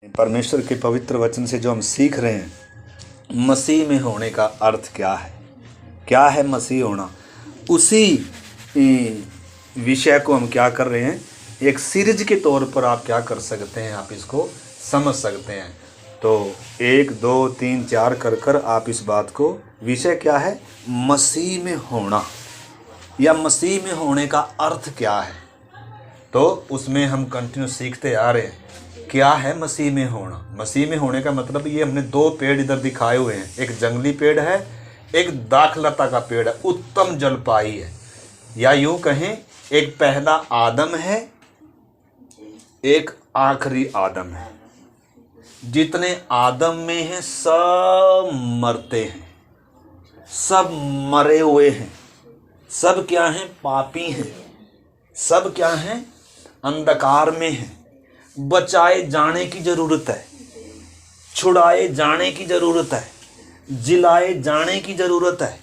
परमेश्वर के पवित्र वचन से जो हम सीख रहे हैं, मसीह में होने का अर्थ क्या है मसीह होना, उसी विषय को हम क्या कर रहे हैं, एक सीरीज के तौर पर आप क्या कर सकते हैं, आप इसको समझ सकते हैं। तो 1 2 3 4 कर कर आप इस बात को, विषय क्या है, मसीह में होना या मसीह में होने का अर्थ क्या है, तो उसमें हम कंटिन्यू सीखते आ रहे हैं। क्या है मसीह में होना? मसीह में होने का मतलब, ये हमने 2 पेड़ इधर दिखाए हुए हैं, एक जंगली पेड़ है, एक दाखलता का पेड़ है, उत्तम जलपाई है, या यूं कहें एक पहला आदम है, एक आखिरी आदम है। जितने आदम में हैं सब मरते हैं, सब मरे हुए हैं, सब क्या हैं, पापी हैं, सब क्या हैं, अंधकार में हैं। बचाए जाने की ज़रूरत है, छुड़ाए जाने की ज़रूरत है, जिलाए जाने की ज़रूरत है।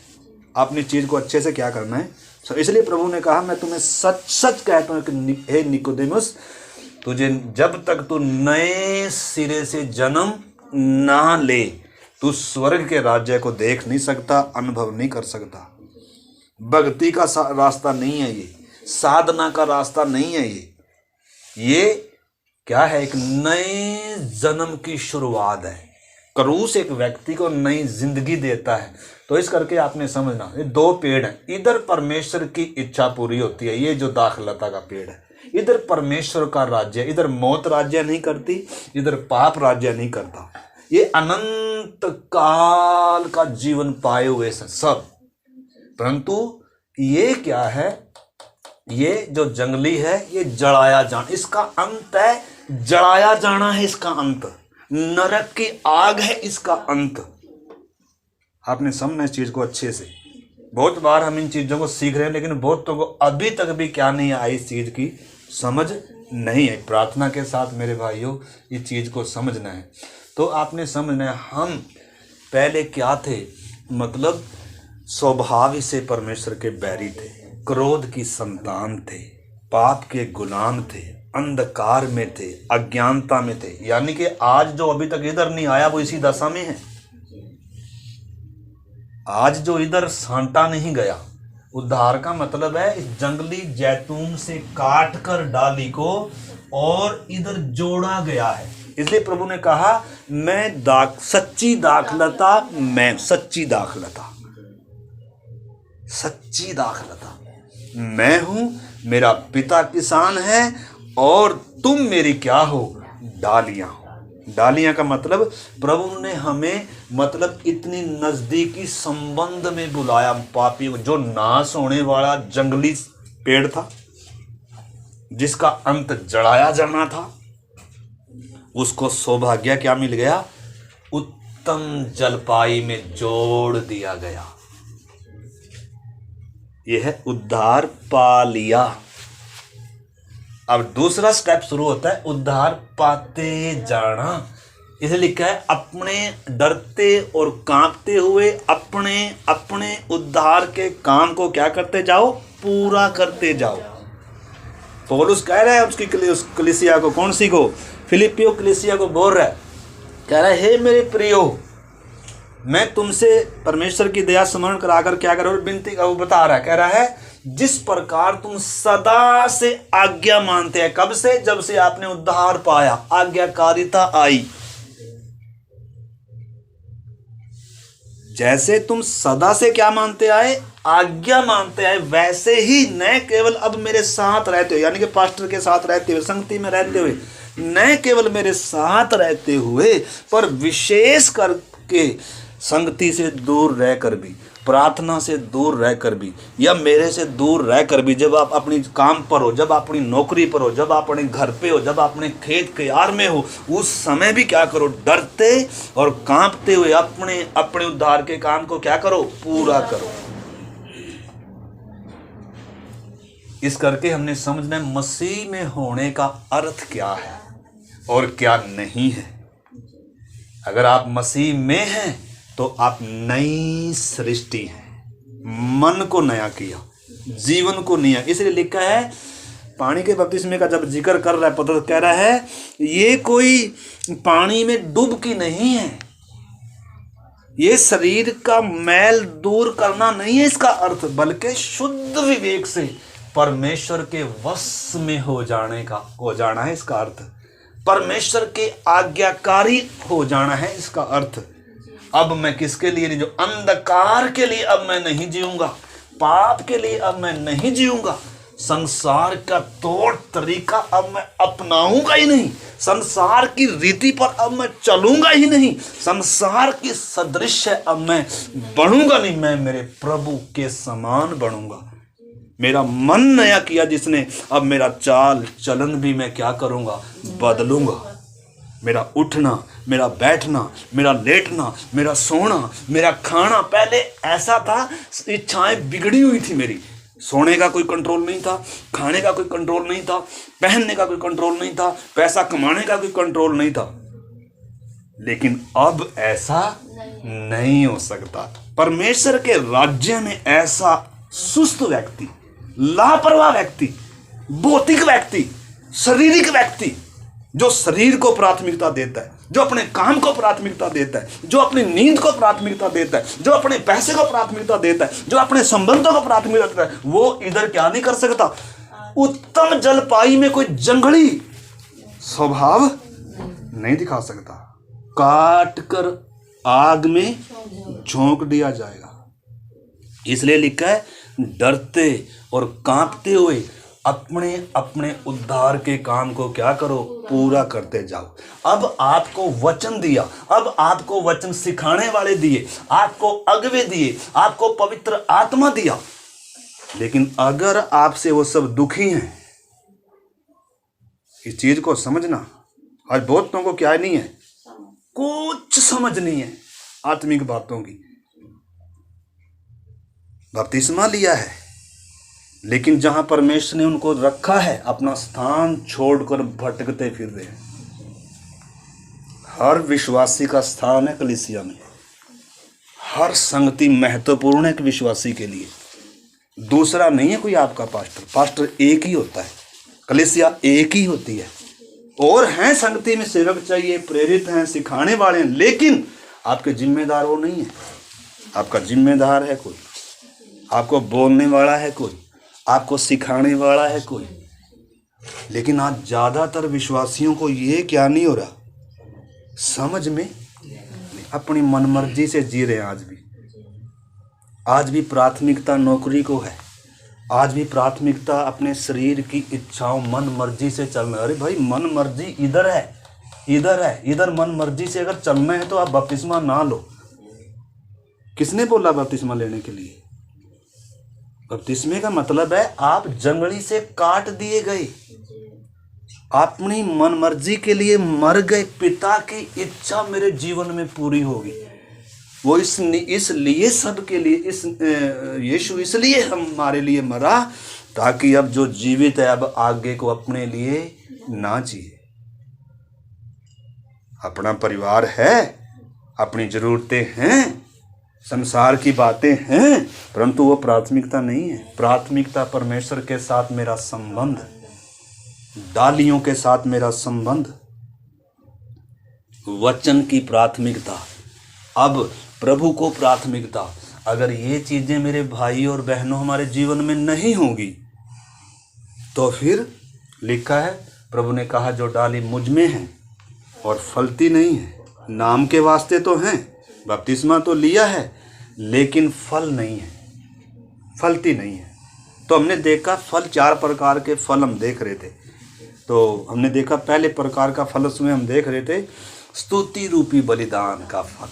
अपनी चीज़ को अच्छे से क्या करना है। इसलिए प्रभु ने कहा, मैं तुम्हें सच सच कहता हूँ कि हे निकोदेमुस, तुझे जब तक तू नए सिरे से जन्म ना ले, तू स्वर्ग के राज्य को देख नहीं सकता, अनुभव नहीं कर सकता। भक्ति का रास्ता नहीं है ये, साधना का रास्ता नहीं है ये क्या है, एक नए जन्म की शुरुआत है। क्रूस एक व्यक्ति को नई जिंदगी देता है। तो इस करके आपने समझना, ये 2 पेड़ हैं, इधर परमेश्वर की इच्छा पूरी होती है, ये जो दाखलता का पेड़ है, इधर परमेश्वर का राज्य, इधर मौत राज्य नहीं करती, इधर पाप राज्य नहीं करता। ये अनंत काल का जीवन पाए हुए सब, परंतु ये क्या है, ये जो जंगली है, ये जलाया जाना, इसका अंत है, जलाया जाना है इसका अंत, नरक की आग है इसका अंत। आपने समझना इस चीज को अच्छे से। बहुत बार हम इन चीजों को सीख रहे हैं, लेकिन बहुतों को अभी तक भी क्या नहीं आई, इस चीज की समझ नहीं है। प्रार्थना के साथ मेरे भाइयों इस चीज को समझना है। तो आपने समझना है, हम पहले क्या थे, मतलब स्वभाव से परमेश्वर के बैरी थे, क्रोध की संतान थे, पाप के गुलाम थे, अंधकार में थे, अज्ञानता में थे। यानी कि आज जो अभी तक इधर नहीं आया वो इसी दशा में है। आज जो इधर सांटा नहीं गया, उद्धार का मतलब है इस जंगली जैतून से काट कर डाली को और इधर जोड़ा गया है। इसलिए प्रभु ने कहा, मैं सच्ची दाखलता, मैं सच्ची दाखलता मैं हूं, मेरा पिता किसान है और तुम मेरी क्या हो, डालियां हो। डालियां का मतलब, प्रभु ने हमें मतलब इतनी नजदीकी संबंध में बुलाया। पापी जो नाश होने वाला जंगली पेड़ था, जिसका अंत जलाया जाना था, उसको सौभाग्य क्या मिल गया, उत्तम जलपाई में जोड़ दिया गया। यह है उद्धार पा लिया। अब दूसरा स्टेप शुरू होता है, उद्धार पाते जाना। इसे लिखा है, अपने डरते और कांपते हुए अपने अपने उद्धार के काम को क्या करते जाओ, पूरा करते जाओ। पौलुस कह रहा है उसकी कलीसिया को, कौन सी को, फिलिपियो कलीसिया को बोल रहा है, कह रहा है, हे मेरे प्रियो, मैं तुमसे परमेश्वर की दया स्मरण कराकर क्या करो, विनती का वो बता रहा है, कह रहा है, जिस प्रकार तुम सदा से आज्ञा मानते हैं। कब से? जब से आपने उद्धार पाया, आज्ञाकारिता आई। जैसे तुम सदा से क्या मानते आए, आज्ञा मानते आए, वैसे ही न केवल अब मेरे साथ रहते हो, यानी कि पास्टर के साथ रहते हुए, संगति में रहते हुए, न केवल मेरे साथ रहते हुए, पर विशेष करके संगति से दूर रहकर भी, प्रार्थना से दूर रहकर भी, या मेरे से दूर रहकर भी, जब आप अपनी काम पर हो, जब आप अपनी नौकरी पर हो, जब आप अपने घर पे हो, जब आप अपने खेत क्यार में हो, उस समय भी क्या करो, डरते और कांपते हुए अपने अपने उद्धार के काम को क्या करो, पूरा करो। इस करके हमने समझना है मसीह में होने का अर्थ क्या है और क्या नहीं है। अगर आप मसीह में हैं तो आप नई सृष्टि हैं, मन को नया किया, जीवन को नया। इसलिए लिखा है पानी के बपतिस्मे का जब जिक्र कर रहा है, पता कह रहा है ये कोई पानी में डुबकी नहीं है, ये शरीर का मैल दूर करना नहीं है इसका अर्थ, बल्कि शुद्ध विवेक से परमेश्वर के वश में हो जाना है इसका अर्थ, परमेश्वर के आज्ञाकारी हो जाना है इसका अर्थ। अब मैं किसके लिए नहीं, जो अंधकार के लिए अब मैं नहीं जीऊंगा, पाप के लिए अब मैं नहीं जीऊंगा, संसार का तौर तरीका अब मैं अपनाऊंगा ही नहीं, संसार की रीति पर अब मैं चलूंगा ही नहीं, संसार की सदृश अब मैं बढ़ूंगा नहीं, मैं मेरे प्रभु के समान बढ़ूंगा। मेरा मन नया किया जिसने, अब मेरा चाल चलन भी मैं क्या करूंगा, बदलूंगा। मेरा उठना, मेरा बैठना, मेरा लेटना, मेरा सोना, मेरा खाना, पहले ऐसा था, इच्छाएं बिगड़ी हुई थी मेरी, सोने का कोई कंट्रोल नहीं था, खाने का कोई कंट्रोल नहीं था, पहनने का कोई कंट्रोल नहीं था, पैसा कमाने का कोई कंट्रोल नहीं था। लेकिन अब ऐसा नहीं हो सकता। परमेश्वर के राज्य में ऐसा सुस्त व्यक्ति, लापरवाह व्यक्ति, भौतिक व्यक्ति, शारीरिक व्यक्ति, जो शरीर को प्राथमिकता देता है, जो अपने काम को प्राथमिकता देता है, जो अपनी नींद को प्राथमिकता देता है, जो अपने पैसे को प्राथमिकता देता है, जो अपने संबंधों को प्राथमिकता देता है, वो इधर क्या नहीं कर सकता, उत्तम जलपाई में कोई जंगली स्वभाव नहीं दिखा सकता, काट कर आग में झोंक दिया जाएगा। इसलिए लिखा है, डरते और कांपते हुए अपने अपने उद्धार के काम को क्या करो, पूरा करते जाओ। अब आपको वचन दिया, अब आपको वचन सिखाने वाले दिए, आपको अगवे दिए, आपको पवित्र आत्मा दिया, लेकिन अगर आपसे वो सब दुखी हैं, इस चीज को समझना। आज बहुतों को क्या नहीं है, कुछ समझ नहीं है आत्मिक बातों की। बपतिस्मा लिया है, लेकिन जहां परमेश्वर ने उनको रखा है, अपना स्थान छोड़कर भटकते फिर रहे हैं। हर विश्वासी का स्थान है कलीसिया में, हर संगति महत्वपूर्ण है विश्वासी के लिए। दूसरा नहीं है कोई आपका पास्टर एक ही होता है, कलीसिया एक ही होती है। और हैं संगति में सेवक चाहिए, प्रेरित हैं, सिखाने वाले हैं, लेकिन आपके जिम्मेदार वो नहीं है। आपका जिम्मेदार है कोई, आपको बोलने वाला है कोई, आपको सिखाने वाला है कोई। लेकिन आज ज्यादातर विश्वासियों को ये क्या नहीं हो रहा, समझ में, अपनी मनमर्जी से जी रहे हैं। आज भी प्राथमिकता नौकरी को है, आज भी प्राथमिकता अपने शरीर की इच्छाओं, मन मर्जी से चलना। अरे भाई, मन मर्जी इधर है, इधर मन मर्जी से अगर चलना है तो आप बपतिस्मा ना लो। किसने बोला बपतिस्मा लेने के लिए? बपतिस्मे का मतलब है आप जंगली से काट दिए गए, अपनी मन मर्जी के लिए मर गए। पिता की इच्छा मेरे जीवन में पूरी होगी। वो इसलिए सबके लिए यीशु इसलिए हमारे लिए मरा, ताकि अब जो जीवित है अब आगे को अपने लिए ना जिए। अपना परिवार है, अपनी जरूरतें हैं, संसार की बातें हैं, परंतु वो प्राथमिकता नहीं है। प्राथमिकता परमेश्वर के साथ मेरा संबंध, डालियों के साथ मेरा संबंध, वचन की प्राथमिकता, अब प्रभु को प्राथमिकता। अगर ये चीजें मेरे भाई और बहनों हमारे जीवन में नहीं होगी तो फिर लिखा है, प्रभु ने कहा जो डाली मुझ में है और फलती नहीं है, नाम के वास्ते तो हैं, बपतिस्मा तो लिया है, लेकिन फल नहीं है, फलती नहीं है। तो हमने देखा फल, 4 प्रकार के फल हम देख रहे थे। तो हमने देखा पहले प्रकार का फल उसमें हम देख रहे थे, स्तुति रूपी बलिदान का फल,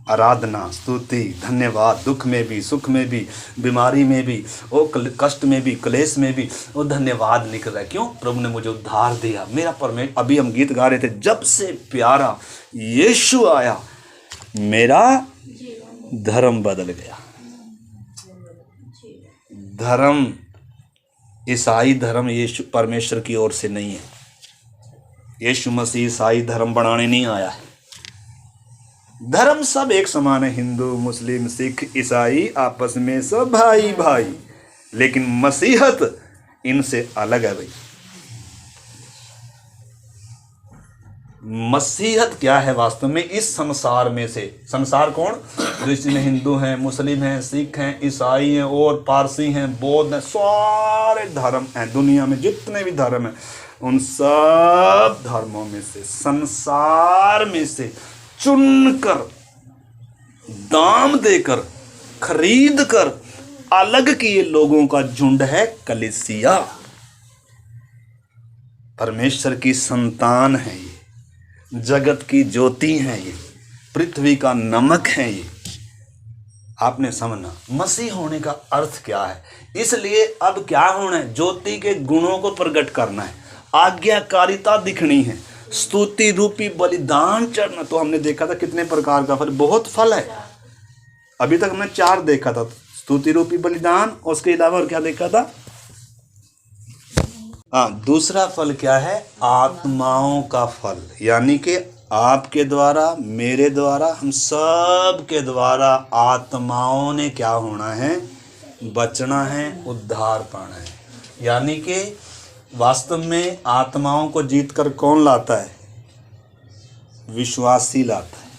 आराधना, स्तुति, धन्यवाद, दुख में भी, सुख में भी, बीमारी में भी, वो कष्ट में भी, क्लेश में भी वो धन्यवाद निकल रहा है। क्यों? प्रभु ने मुझे उद्धार दिया, मेरा परमेश्वर। अभी हम गीत गा रहे थे, जब से प्यारा यीशु आया मेरा धर्म बदल गया। धर्म, ईसाई धर्म यीशु परमेश्वर की ओर से नहीं है। यीशु मसीह ईसाई धर्म बनाने नहीं आया है। धर्म सब एक समान है, हिंदू, मुस्लिम, सिख, ईसाई, आपस में सब भाई भाई। लेकिन मसीहत इनसे अलग है भाई। मसीहत क्या है वास्तव में? इस संसार में से, संसार कौन? जो इसमें हिंदू हैं, मुस्लिम हैं, सिख हैं, ईसाई हैं और पारसी हैं, बौद्ध हैं, सारे धर्म हैं दुनिया में, जितने भी धर्म हैं, उन सब धर्मों में से, संसार में से चुनकर, दाम देकर, खरीद कर अलग किए लोगों का झुंड है कलीसिया। परमेश्वर की संतान है ये, जगत की ज्योति है ये, पृथ्वी का नमक है ये। आपने समझना मसीह होने का अर्थ क्या है। इसलिए अब क्या होना है? ज्योति के गुणों को प्रकट करना है, आज्ञाकारिता दिखनी है, स्तुति रूपी बलिदान चढ़ना। तो हमने देखा था कितने प्रकार का फल, बहुत फल है। अभी तक हमने 4 देखा था, स्तुति रूपी बलिदान, उसके अलावा और क्या देखा था? दूसरा फल क्या है? आत्माओं का फल, यानी कि आपके द्वारा, मेरे द्वारा, हम सब के द्वारा आत्माओं ने क्या होना है? बचना है, उद्धार पाना है। यानी कि वास्तव में आत्माओं को जीत कर कौन लाता है? विश्वासी लाता है।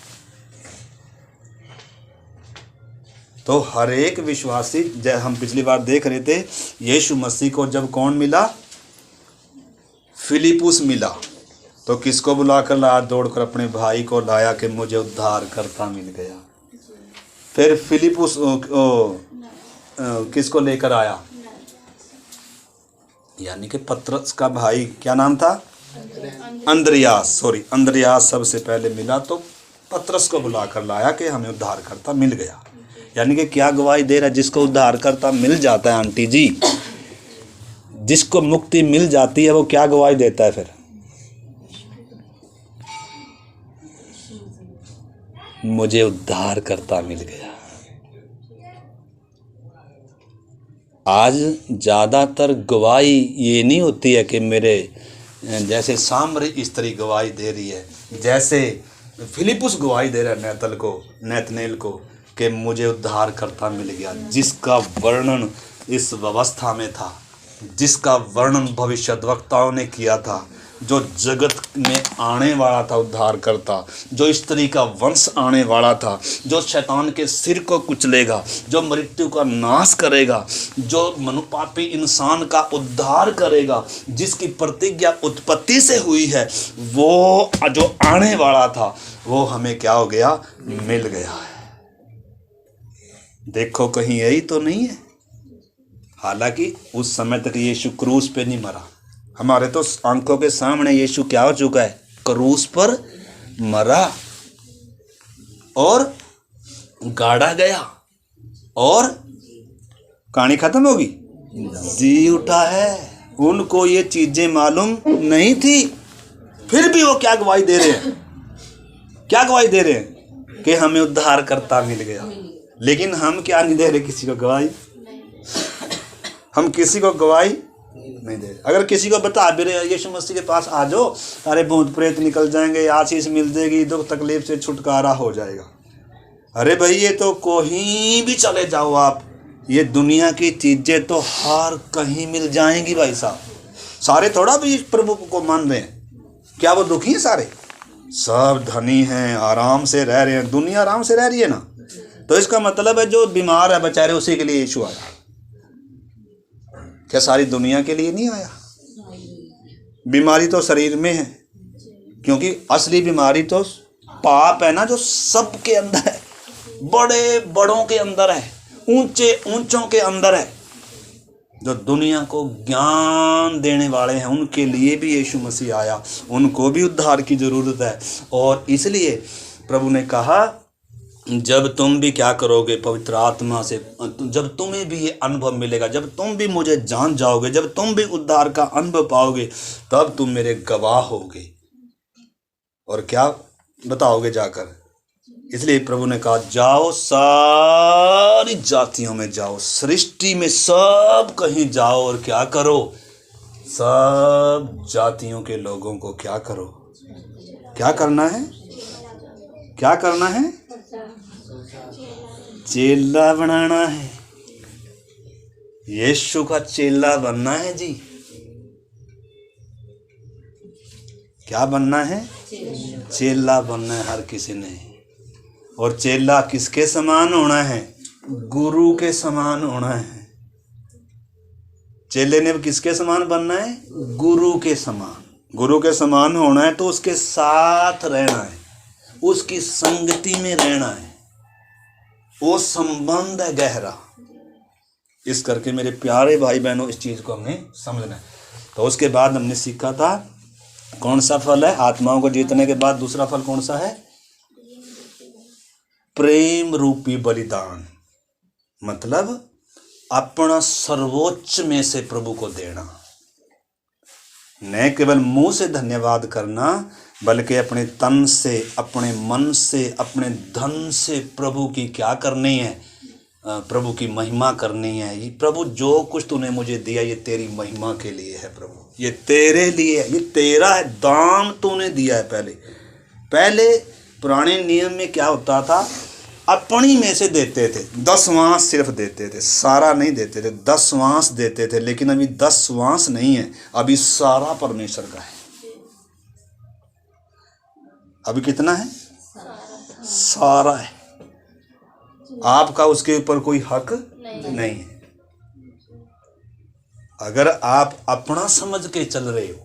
तो हर एक विश्वासी, जब हम पिछली बार देख रहे थे, यीशु मसीह को जब कौन मिला? फिलिपुस मिला। तो किसको बुलाकर लाया? दौड़कर अपने भाई को लाया कि मुझे उद्धार करता मिल गया। फिर फिलिपुस किसको लेकर आया? यानी कि पतरस का भाई, क्या नाम था? अंद्रयास सबसे पहले मिला, तो पतरस को बुलाकर लाया कि हमें उद्धार करता मिल गया। यानी कि क्या गवाही दे रहा है? जिसको उद्धार करता मिल जाता है आंटी जी, जिसको मुक्ति मिल जाती है, वो क्या गवाही देता है? फिर मुझे उद्धार करता मिल गया। आज ज़्यादातर गवाही ये नहीं होती है कि मेरे, जैसे सामरी स्त्री गवाही दे रही है, जैसे फिलिपुस गवाही दे रहा है नैतनेल को कि मुझे उद्धार करता मिल गया, जिसका वर्णन इस व्यवस्था में था, जिसका वर्णन भविष्यद्वक्ताओं ने किया था, जो जगत में आने वाला था उद्धार करता, जो स्त्री का वंश आने वाला था, जो शैतान के सिर को कुचलेगा, जो मृत्यु का नाश करेगा, जो मनुपापी इंसान का उद्धार करेगा, जिसकी प्रतिज्ञा उत्पत्ति से हुई है, वो जो आने वाला था, वो हमें क्या हो गया? मिल गया है। देखो कहीं यही तो नहीं है। हालांकि उस समय तक यीशु क्रूस पे नहीं मरा, हमारे तो आंखों के सामने यीशु क्या हो चुका है? क्रूस पर मरा और गाड़ा गया और कहानी खत्म होगी, जी उठा है। उनको ये चीजें मालूम नहीं थी, फिर भी वो क्या गवाही दे रहे हैं? क्या गवाही दे रहे हैं? कि हमें उद्धार करता मिल गया। लेकिन हम क्या नहीं दे रहे किसी को गवाही? हम किसी को गवाही नहीं दे रहे। अगर किसी को बता भी रहे यीशु मसीह के पास आ जाओ, अरे भूत प्रेत निकल जाएंगे, आशीष मिल जाएगी, दुख तकलीफ से छुटकारा हो जाएगा। अरे भाई ये तो कहीं भी चले जाओ आप, ये दुनिया की चीज़ें तो हर कहीं मिल जाएंगी भाई साहब। सारे थोड़ा भी प्रभु को मान रहे हैं, क्या वो दुखी हैं? सारे सब धनी हैं, आराम से रह रहे हैं, दुनिया आराम से रह रही है ना। तो इसका मतलब है जो बीमार है बेचारे, उसी के लिए यीशु आया। क्या सारी दुनिया के लिए नहीं आया? बीमारी तो शरीर में है, क्योंकि असली बीमारी तो पाप है ना, जो सबके अंदर है, बड़े बड़ों के अंदर है, ऊंचे ऊंचों के अंदर है। जो दुनिया को ज्ञान देने वाले हैं, उनके लिए भी यीशु मसीह आया, उनको भी उद्धार की जरूरत है। और इसलिए प्रभु ने कहा जब तुम भी क्या करोगे? पवित्र आत्मा से जब तुम्हें भी ये अनुभव मिलेगा, जब तुम भी मुझे जान जाओगे, जब तुम भी उद्धार का अनुभव पाओगे, तब तुम मेरे गवाह होगे। और क्या बताओगे जाकर? इसलिए प्रभु ने कहा जाओ, सारी जातियों में जाओ, सृष्टि में सब कहीं जाओ और क्या करो? सब जातियों के लोगों को क्या करो? क्या करना है? क्या करना है? चेला बनाना है। यीशु का चेला बनना है जी। क्या बनना है? चेला बनना है हर किसी ने। और चेला किसके समान होना है? गुरु के समान होना है। चेले ने किसके समान बनना है? गुरु के समान। गुरु के समान होना है तो उसके साथ रहना है, उसकी संगति में रहना है, वो संबंध है गहरा। इस करके मेरे प्यारे भाई बहनों, इस चीज को हमने समझना है। तो उसके बाद हमने सीखा था कौन सा फल है? आत्माओं को जीतने के बाद दूसरा फल कौन सा है? प्रेम रूपी बलिदान। मतलब अपना सर्वोच्च में से प्रभु को देना। न केवल मुंह से धन्यवाद करना, बल्कि अपने तन से, अपने मन से, अपने धन से प्रभु की क्या करनी है? प्रभु की महिमा करनी है। ये प्रभु जो कुछ तूने मुझे दिया ये तेरी महिमा के लिए है प्रभु, ये तेरे लिए है, ये तेरा है, दाम तूने दिया है। पहले पुराने नियम में क्या होता था? अपनी में से देते थे, 10वांश सिर्फ देते थे, सारा नहीं देते थे, 10वांश देते थे। लेकिन अभी 10वांश नहीं है, अभी सारा परमेश्वर का है। अभी कितना है? सारा है। आपका उसके ऊपर कोई हक नहीं है। अगर आप अपना समझ के चल रहे हो,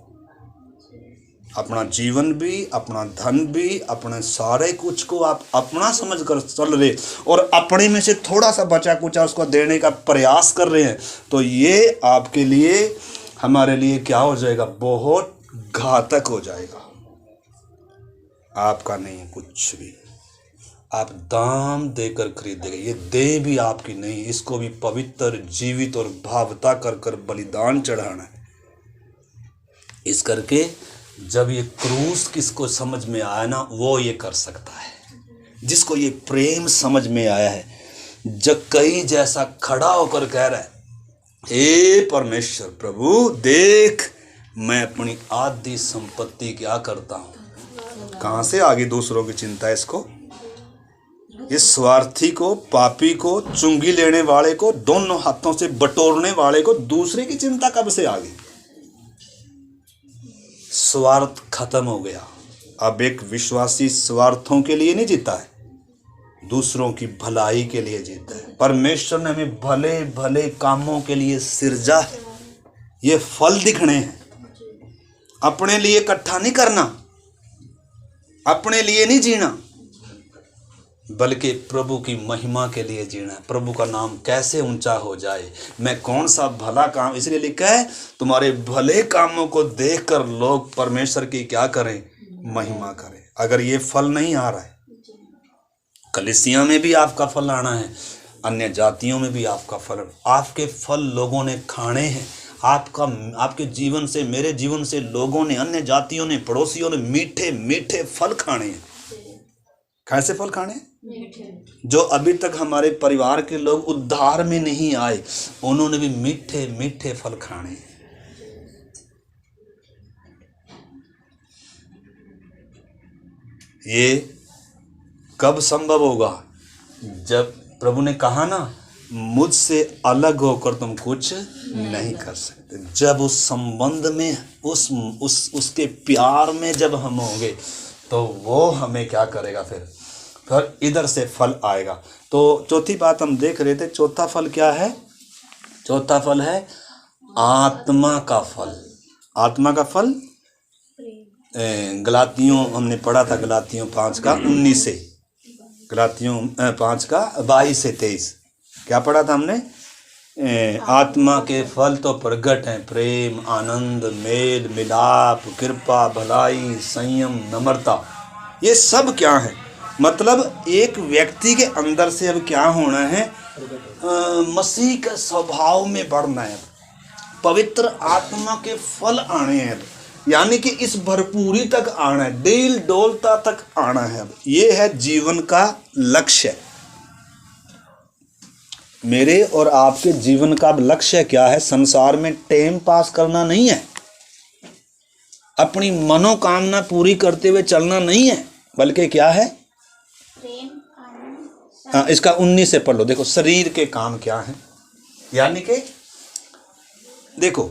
अपना जीवन भी, अपना धन भी, अपने सारे कुछ को आप अपना समझ कर चल रहे और अपने में से थोड़ा सा बचा कुचा उसको देने का प्रयास कर रहे हैं, तो ये आपके लिए, हमारे लिए क्या हो जाएगा? बहुत घातक हो जाएगा। आपका नहीं कुछ भी, आप दाम देकर खरीदेंगे। ये देह भी आपकी नहीं, इसको भी पवित्र, जीवित और भावता कर बलिदान चढ़ाना है। इस करके जब ये क्रूस किसको समझ में आया ना, वो ये कर सकता है। जिसको ये प्रेम समझ में आया है, जक्कई जैसा खड़ा होकर कह रहा है, हे परमेश्वर प्रभु देख, मैं अपनी आधी संपत्ति क्या करता हूँ। कहाँ से आ गई दूसरों की चिंता? इसको, इस स्वार्थी को, पापी को, चुंगी लेने वाले को, दोनों हाथों से बटोरने वाले को दूसरे की चिंता कब से आ गई? स्वार्थ खत्म हो गया। अब एक विश्वासी स्वार्थों के लिए नहीं जीता है, दूसरों की भलाई के लिए जीता है। परमेश्वर ने हमें भले भले कामों के लिए सिरजा है। ये फल दिखने हैं। अपने लिए इकट्ठा नहीं करना, अपने लिए नहीं जीना, बल्कि प्रभु की महिमा के लिए जीना है। प्रभु का नाम कैसे ऊंचा हो जाए, मैं कौन सा भला काम, इसलिए लिखा है तुम्हारे भले कामों को देखकर लोग परमेश्वर की क्या करें? महिमा करें। अगर ये फल नहीं आ रहा है, कलीसिया में भी आपका फल आना है, अन्य जातियों में भी आपका फल, आपके फल लोगों ने खाने हैं। आपके जीवन से, मेरे जीवन से लोगों ने, अन्य जातियों ने, पड़ोसियों ने मीठे मीठे फल खाने हैं। कैसे फल खाने? जो अभी तक हमारे परिवार के लोग उद्धार में नहीं आए, उन्होंने भी मीठे मीठे फल खाने। ये कब संभव होगा? जब प्रभु ने कहा ना, मुझसे अलग होकर तुम कुछ नहीं कर सकते। जब उस संबंध में, उसके प्यार में जब हम होंगे, तो वो हमें क्या करेगा? फिर इधर से फल आएगा। तो चौथी बात हम देख रहे थे, चौथा फल क्या है? चौथा फल है आत्मा का फल। आत्मा का फल गलातियों हमने पढ़ा था, गलातियों 5:19 से, गलातियों 5:22 से 23 क्या पढ़ा था हमने? आत्मा के फल तो प्रगट हैं, प्रेम, आनंद, मेल मिलाप, कृपा, भलाई, संयम, नम्रता। ये सब क्या है? मतलब एक व्यक्ति के अंदर से अब क्या होना है? मसीह के स्वभाव में बढ़ना है, पवित्र आत्मा के फल आने हैं, यानी कि इस भरपूरी तक आना है, डील डोलता तक आना है। अब ये है जीवन का लक्ष्य। मेरे और आपके जीवन का लक्ष्य क्या है? संसार में टाइम पास करना नहीं है, अपनी मनोकामना पूरी करते हुए चलना नहीं है, बल्कि क्या है? इसका 19 से पढ़ लो। देखो शरीर के काम क्या है, यानी कि देखो,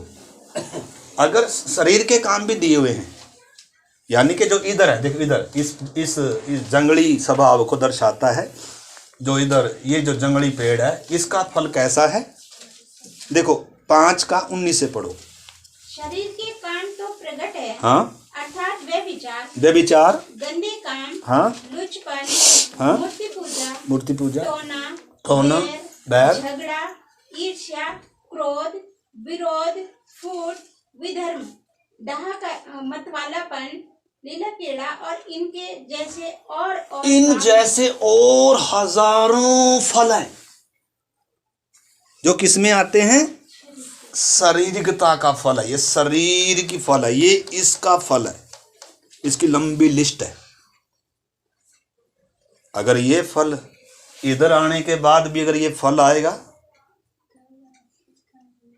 अगर शरीर के काम भी दिए हुए हैं, यानी कि जो इधर है, देखो इधर इस जंगली स्वभाव को दर्शाता है। जो इधर ये जो जंगली पेड़ है, इसका फल कैसा है? देखो 5 का 19 से पढ़ो। शरीर के काम तो प्रगट है, हाँ, अर्थात व्यभिचार, गंदे काम, हाँ, लुचपन, हाँ, मूर्ति पूजा, टोना, बैर, झगड़ा, ईर्ष्या, क्रोध, विरोध, फूट, विधर्म, डहा मतवालापन, लीला कीड़ा और इनके जैसे और इन जैसे और हजारों फल हैं जो किसमें आते हैं? शारीरिकता का फल है। ये शरीर की फल है, ये इसका फल है, इसकी लंबी लिस्ट है। अगर ये फल इधर आने के बाद भी अगर ये फल आएगा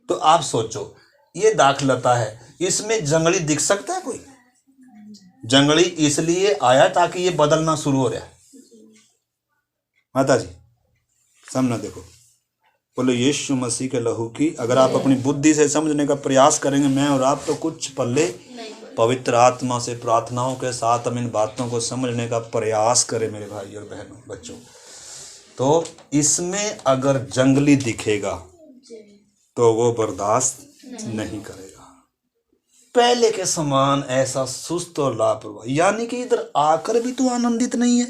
तो आप सोचो, ये दाखलता है, इसमें जंगली दिख सकता है कोई? जंगली इसलिए आया ताकि ये बदलना शुरू हो रहा है। माता जी सामने देखो, बोलो यीशु मसीह के लहू की अगर आप अपनी बुद्धि से समझने का प्रयास करेंगे, मैं और आप, तो कुछ पल्ले पवित्र आत्मा से प्रार्थनाओं के साथ हम इन बातों को समझने का प्रयास करें मेरे भाई और बहनों, बच्चों। तो इसमें अगर जंगली दिखेगा तो वो बर्दाश्त नहीं करेगा। पहले के समान ऐसा सुस्त और लापरवाह, यानी कि इधर आकर भी तू आनंदित नहीं है,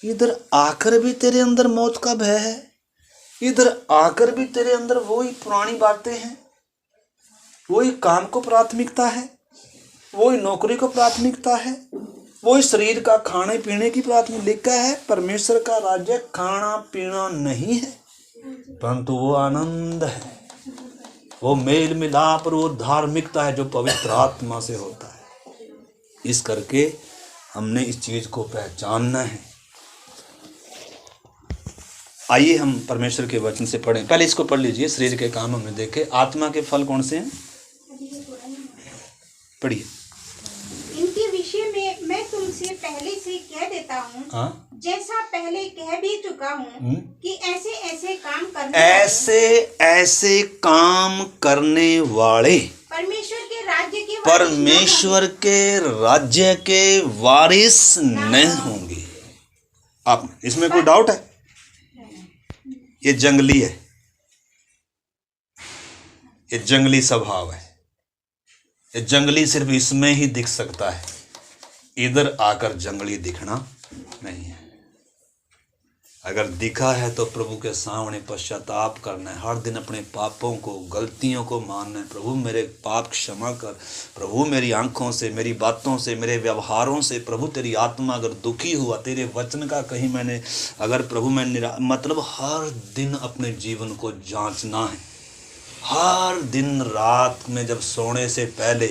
इधर आकर भी तेरे अंदर मौत का भय है, इधर आकर भी तेरे अंदर वही पुरानी बातें हैं, वही काम को प्राथमिकता है, वही नौकरी को प्राथमिकता है, वही शरीर का खाने पीने की प्राथमिकता है। परमेश्वर का राज्य खाना पीना नहीं है, परंतु वो आनंद है, वो मेल मिलाप और वो धार्मिकता है जो पवित्र आत्मा से होता है। इस करके हमने इस चीज को पहचानना है। आइए हम परमेश्वर के वचन से पढ़ें। पहले इसको पढ़ लीजिए। शरीर के काम हमने देखे, आत्मा के फल कौन से हैं? पढ़िए। इनके विषय में मैं तुमसे पहले से कह देता हूँ, जैसा पहले कह भी चुका हूँ कि ऐसे ऐसे काम करने वाले परमेश्वर के राज्य के वारिस नहीं होंगे। आप इसमें कोई डाउट है? ये जंगली है, ये जंगली स्वभाव है, ये जंगली सिर्फ इसमें ही दिख सकता है, इधर आकर जंगली दिखना नहीं है। अगर दिखा है तो प्रभु के सामने पश्चाताप करना है, हर दिन अपने पापों को, गलतियों को मानना है। प्रभु मेरे पाप क्षमा कर, प्रभु मेरी आंखों से, मेरी बातों से, मेरे व्यवहारों से प्रभु तेरी आत्मा अगर दुखी हुआ, तेरे वचन का कहीं मैंने अगर प्रभु मैं मतलब हर दिन अपने जीवन को जांचना है। हर दिन रात में जब सोने से पहले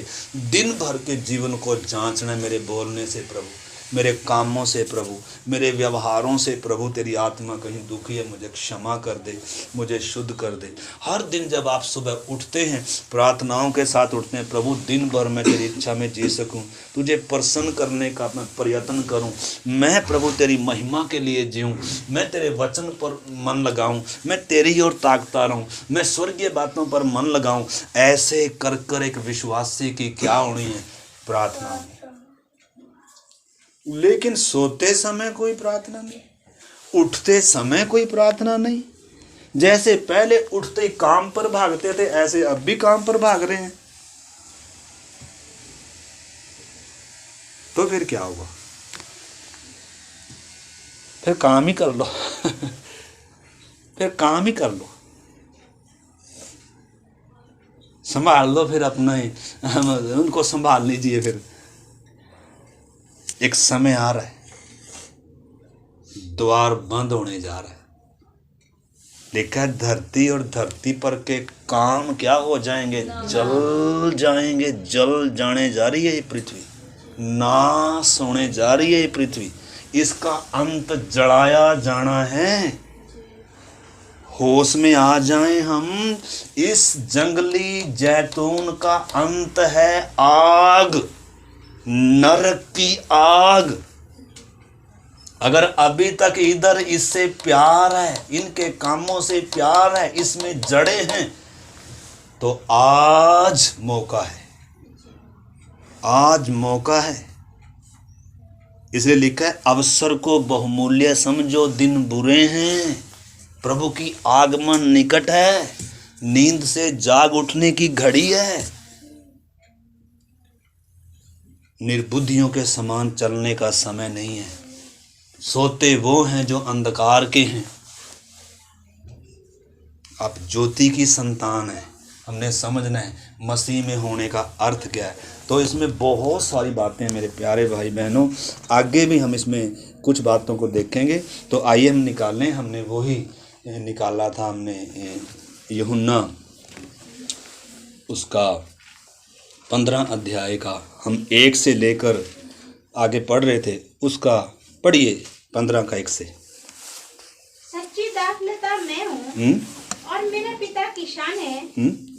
दिन भर के जीवन को जांचना है। मेरे बोलने से प्रभु, मेरे कामों से प्रभु, मेरे व्यवहारों से प्रभु तेरी आत्मा कहीं दुखी है, मुझे क्षमा कर दे, मुझे शुद्ध कर दे। हर दिन जब आप सुबह उठते हैं, प्रार्थनाओं के साथ उठते हैं, प्रभु दिन भर मैं तेरी इच्छा में जी सकूं, तुझे प्रसन्न करने का मैं प्रयत्न करूं, मैं प्रभु तेरी महिमा के लिए जीऊं, मैं तेरे वचन पर मन लगाऊं, मैं तेरी ओर ताकता रहूं, मैं स्वर्गीय बातों पर मन लगाऊं। ऐसे कर कर एक विश्वासी की क्या होनी है? प्रार्थना। लेकिन सोते समय कोई प्रार्थना नहीं, उठते समय कोई प्रार्थना नहीं। जैसे पहले उठते ही काम पर भागते थे, ऐसे अब भी काम पर भाग रहे हैं। तो फिर क्या होगा? फिर काम ही कर लो फिर काम ही कर लो, संभाल लो फिर अपना ही, उनको संभाल लीजिए। फिर एक समय आ रहा है, द्वार बंद होने जा रहा है। लिखा है धरती और धरती पर के काम क्या हो जाएंगे? जल जाएंगे। जल जाने जा रही है ये पृथ्वी, नाश होने जा रही है ये पृथ्वी, इसका अंत जलाया जाना है। होश में आ जाएं हम। इस जंगली जैतून का अंत है आग, नरक की आग। अगर अभी तक इधर इससे प्यार है, इनके कामों से प्यार है, इसमें जड़े हैं, तो आज मौका है, आज मौका है। इसलिए लिखा है अवसर को बहुमूल्य समझो, दिन बुरे हैं, प्रभु की आगमन निकट है, नींद से जाग उठने की घड़ी है। निर्बुद्धियों के समान चलने का समय नहीं है। सोते वो हैं जो अंधकार के हैं, आप ज्योति की संतान हैं। हमने समझना है मसीह में होने का अर्थ क्या है। तो इसमें बहुत सारी बातें मेरे प्यारे भाई बहनों, आगे भी हम इसमें कुछ बातों को देखेंगे। तो आइए हम निकालें, हमने वही निकाला था, हमने यूहन्ना उसका 15 अध्याय का हम 1 से लेकर आगे पढ़ रहे थे, उसका पढ़िए 15 का 1 से। सच्ची दाखलता मैं हूँ और मेरा पिता किसान है।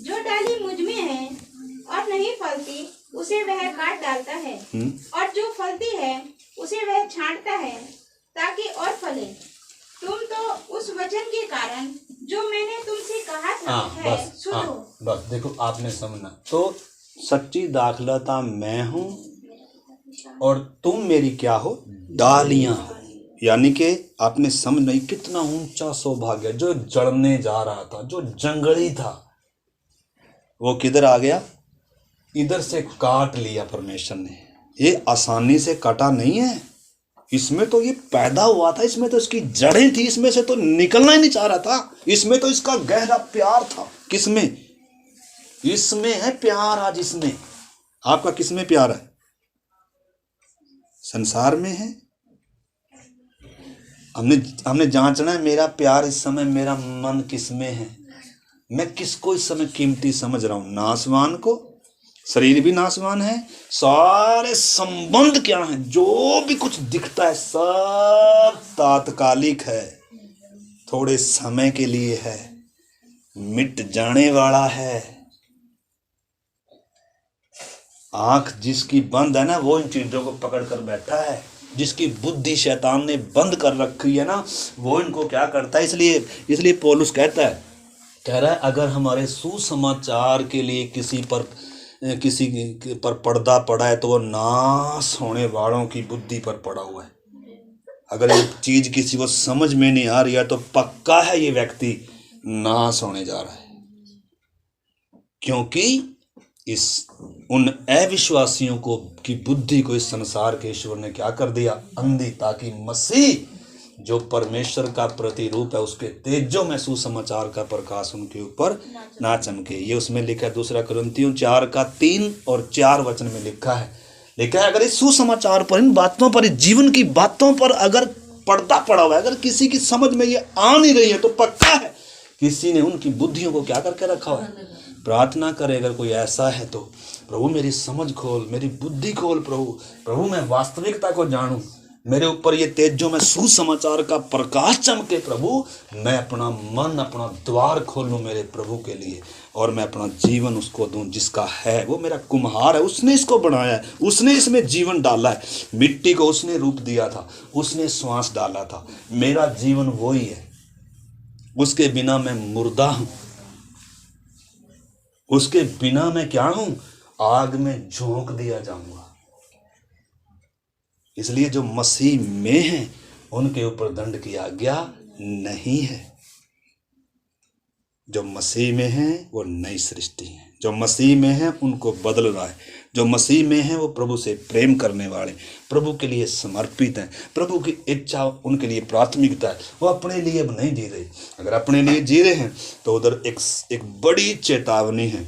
जो डाली मुझ में है और नहीं फलती उसे वह काट डालता है, और जो फलती है उसे वह छांटता है ताकि और फले। तुम तो उस वचन के कारण जो मैंने तुमसे कहा था है सुनो। बस देखो, आपने समझना। तो सच्ची दाखलता मैं हूँ और तुम मेरी क्या हो, डालियां हो। यानी कि आपने समझ नहीं, कितना ऊंचा सौभाग्य। जो जड़ने जा रहा था, जो जंगली था, वो किधर आ गया, इधर से काट लिया परमेश्वर ने। ये आसानी से काटा नहीं है, इसमें तो ये पैदा हुआ था, इसमें तो इसकी जड़ें थी, इसमें से तो निकलना ही नहीं चाह रहा था। इसमें तो इसका गहरा प्यार था। किसमें? इसमें है प्यार। आज इसमें आपका किसमें प्यार है? संसार में है। हमने जांचना है, मेरा प्यार इस समय, मेरा मन किसमें है। मैं किसको इस समय कीमती समझ रहा हूं? नासवान को। शरीर भी नासवान है, सारे संबंध क्या हैं, जो भी कुछ दिखता है सब तात्कालिक है, थोड़े समय के लिए है, मिट जाने वाला है। आंख जिसकी बंद है ना, वो इन चीजों को पकड़ कर बैठा है। जिसकी बुद्धि शैतान ने बंद कर रखी है ना, वो इनको क्या करता है। इसलिए पौलुस कहता है, कह रहा है, अगर हमारे सुसमाचार के लिए किसी पर पर्दा पड़ा है तो वो नाश होने वालों की बुद्धि पर पड़ा हुआ है। अगर ये चीज किसी को समझ में नहीं आ रही है तो पक्का है ये व्यक्ति नाश होने जा रहा है। क्योंकि उन अविश्वासियों को की बुद्धि को इस संसार के ईश्वर ने क्या कर दिया, अंधी, ताकि मसीह जो परमेश्वर का प्रतिरूप है उसके तेजों में सुसमाचार का प्रकाश उनके ऊपर ना चमके। ये उसमें लिखा है 2 कुरिन्थियों 4 का 3 और 4 वचन में लिखा है अगर इस सुसमाचार पर, इन बातों पर, इस जीवन की बातों पर अगर पर्दा पड़ा हुआ है, अगर किसी की समझ में ये आ नहीं रही है तो पक्का है किसी ने उनकी बुद्धियों को क्या करके रखा हुआ है। प्रार्थना करे अगर कोई ऐसा है तो, प्रभु मेरी समझ खोल, मेरी बुद्धि खोल, प्रभु मैं वास्तविकता को जानूं, मेरे ऊपर ये तेजों में सुसमाचार का प्रकाश चमके। प्रभु मैं अपना मन, अपना द्वार खोलूं मेरे प्रभु के लिए, और मैं अपना जीवन उसको दूं जिसका है। वो मेरा कुम्हार है, उसने इसको बनाया है, उसने इसमें जीवन डाला है। मिट्टी को उसने रूप दिया था, उसने श्वास डाला था। मेरा जीवन वही है, उसके बिना मैं मुर्दा हूं, उसके बिना मैं क्या हूं, आग में झोंक दिया जाऊंगा। इसलिए जो मसीह में हैं उनके ऊपर दंड की आज्ञा नहीं है। जो मसीह में हैं वो नई सृष्टि है, जो मसीह में हैं उनको बदल रहा है। जो मसीह में हैं वो प्रभु से प्रेम करने वाले, प्रभु के लिए समर्पित हैं, प्रभु की इच्छा उनके लिए प्राथमिकता है। वो अपने लिए अब नहीं जी रहे। अगर अपने लिए जी रहे हैं तो उधर एक बड़ी चेतावनी है,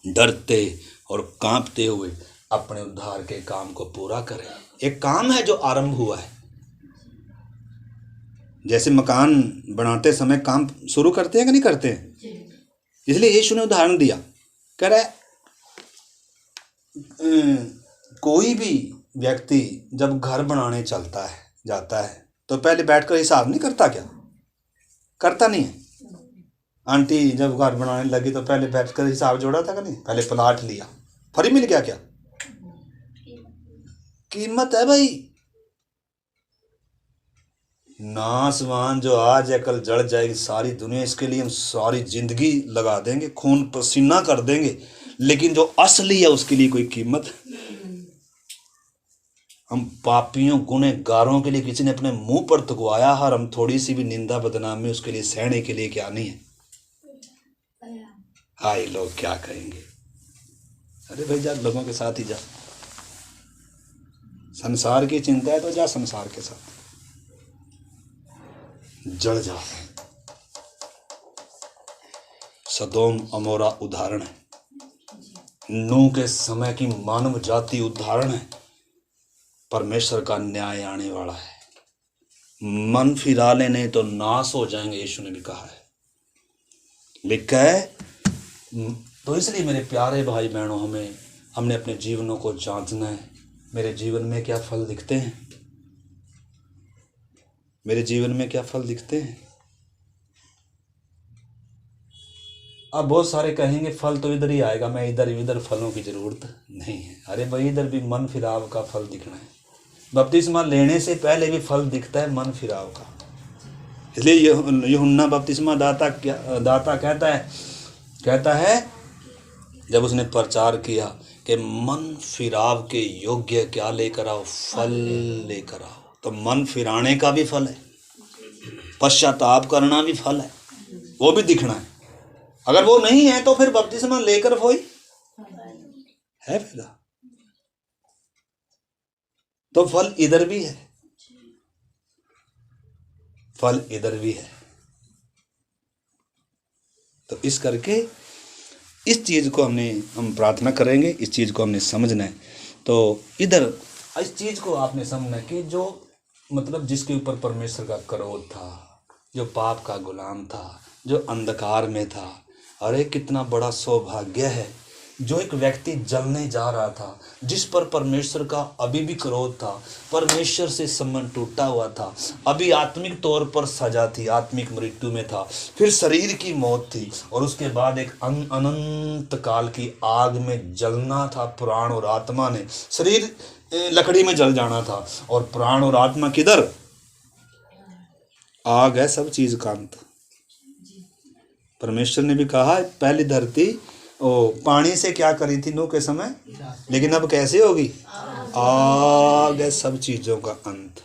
डरते और कांपते हुए अपने उद्धार के काम को पूरा करें। एक काम है जो आरंभ हुआ है। जैसे मकान बनाते समय काम शुरू करते हैं कि नहीं करते हैं। इसलिए यीशु ने उदाहरण दिया, कह रहा है कोई भी व्यक्ति जब घर बनाने जाता है तो पहले बैठकर हिसाब नहीं करता क्या? करता नहीं है। आंटी जब घर बनाने लगी तो पहले बैठकर हिसाब जोड़ा था कि नहीं? पहले प्लाट लिया, फ्री मिल गया क्या? कीमत है भाई। नासवान जो आज है कल जड़ जाएगी सारी दुनिया, इसके लिए हम सारी जिंदगी लगा देंगे, खून पसीना कर देंगे, लेकिन जो असली है उसके लिए कोई कीमत। हम पापियों गुनहगारों के लिए किसी ने अपने मुंह पर थुकवाया, और हम थोड़ी सी भी निंदा बदनामी उसके लिए सहने के लिए क्या नहीं है। हाय लोग क्या कहेंगे, अरे भाई जा लोगों के साथ ही जा, संसार की चिंता है तो जा संसार के साथ, जड़ जा। सदोम अमोरा उदाहरण है, नूह के समय की मानव जाति उदाहरण है। परमेश्वर का न्याय आने वाला है, मन फिरा लेने तो नाश हो जाएंगे, यीशु ने भी कहा है, लिखा है। तो इसलिए मेरे प्यारे भाई बहनों, हमने अपने जीवनों को जांचना है। मेरे जीवन में क्या फल दिखते हैं, मेरे जीवन में क्या फल दिखते हैं। अब बहुत सारे कहेंगे फल तो इधर ही आएगा, मैं इधर फलों की जरूरत नहीं है। अरे भाई इधर भी मन फिराव का फल दिखना है। बपतिस्मा लेने से पहले भी फल दिखता है मन फिराव का। इसलिए यूहन्ना बपतिस्मा दाता कहता है जब उसने प्रचार किया कि मन फिराव के योग्य क्या लेकर आओ, फल लेकर आओ। तो मन फिराने का भी फल है, पश्चाताप करना भी फल है, वो भी दिखना है। अगर वो नहीं है तो फिर बपतिस्मा लेकर कोई है फायदा। तो फल इधर भी है, फल इधर भी है। तो इस करके इस चीज को हम प्रार्थना करेंगे, इस चीज को हमने समझना है। तो इधर इस चीज को आपने समझना कि जो मतलब जिसके ऊपर परमेश्वर का क्रोध था, जो पाप का गुलाम था, जो अंधकार में था, अरे कितना बड़ा सौभाग्य है जो एक व्यक्ति जलने जा रहा था, जिस पर परमेश्वर का अभी भी क्रोध था, परमेश्वर से संबंध टूटा हुआ था, अभी आत्मिक तौर पर सजा थी, आत्मिक मृत्यु में था, फिर शरीर की मौत थी, और उसके बाद एक अनंत काल की आग में जलना था। प्राण और आत्मा ने, शरीर लकड़ी में जल जाना था और प्राण और आत्मा किधर? आग है सब चीज का अंत। परमेश्वर ने भी कहा पहली धरती पानी से क्या करी थी नूह के समय, लेकिन अब कैसे होगी? आग है सब चीजों का अंत,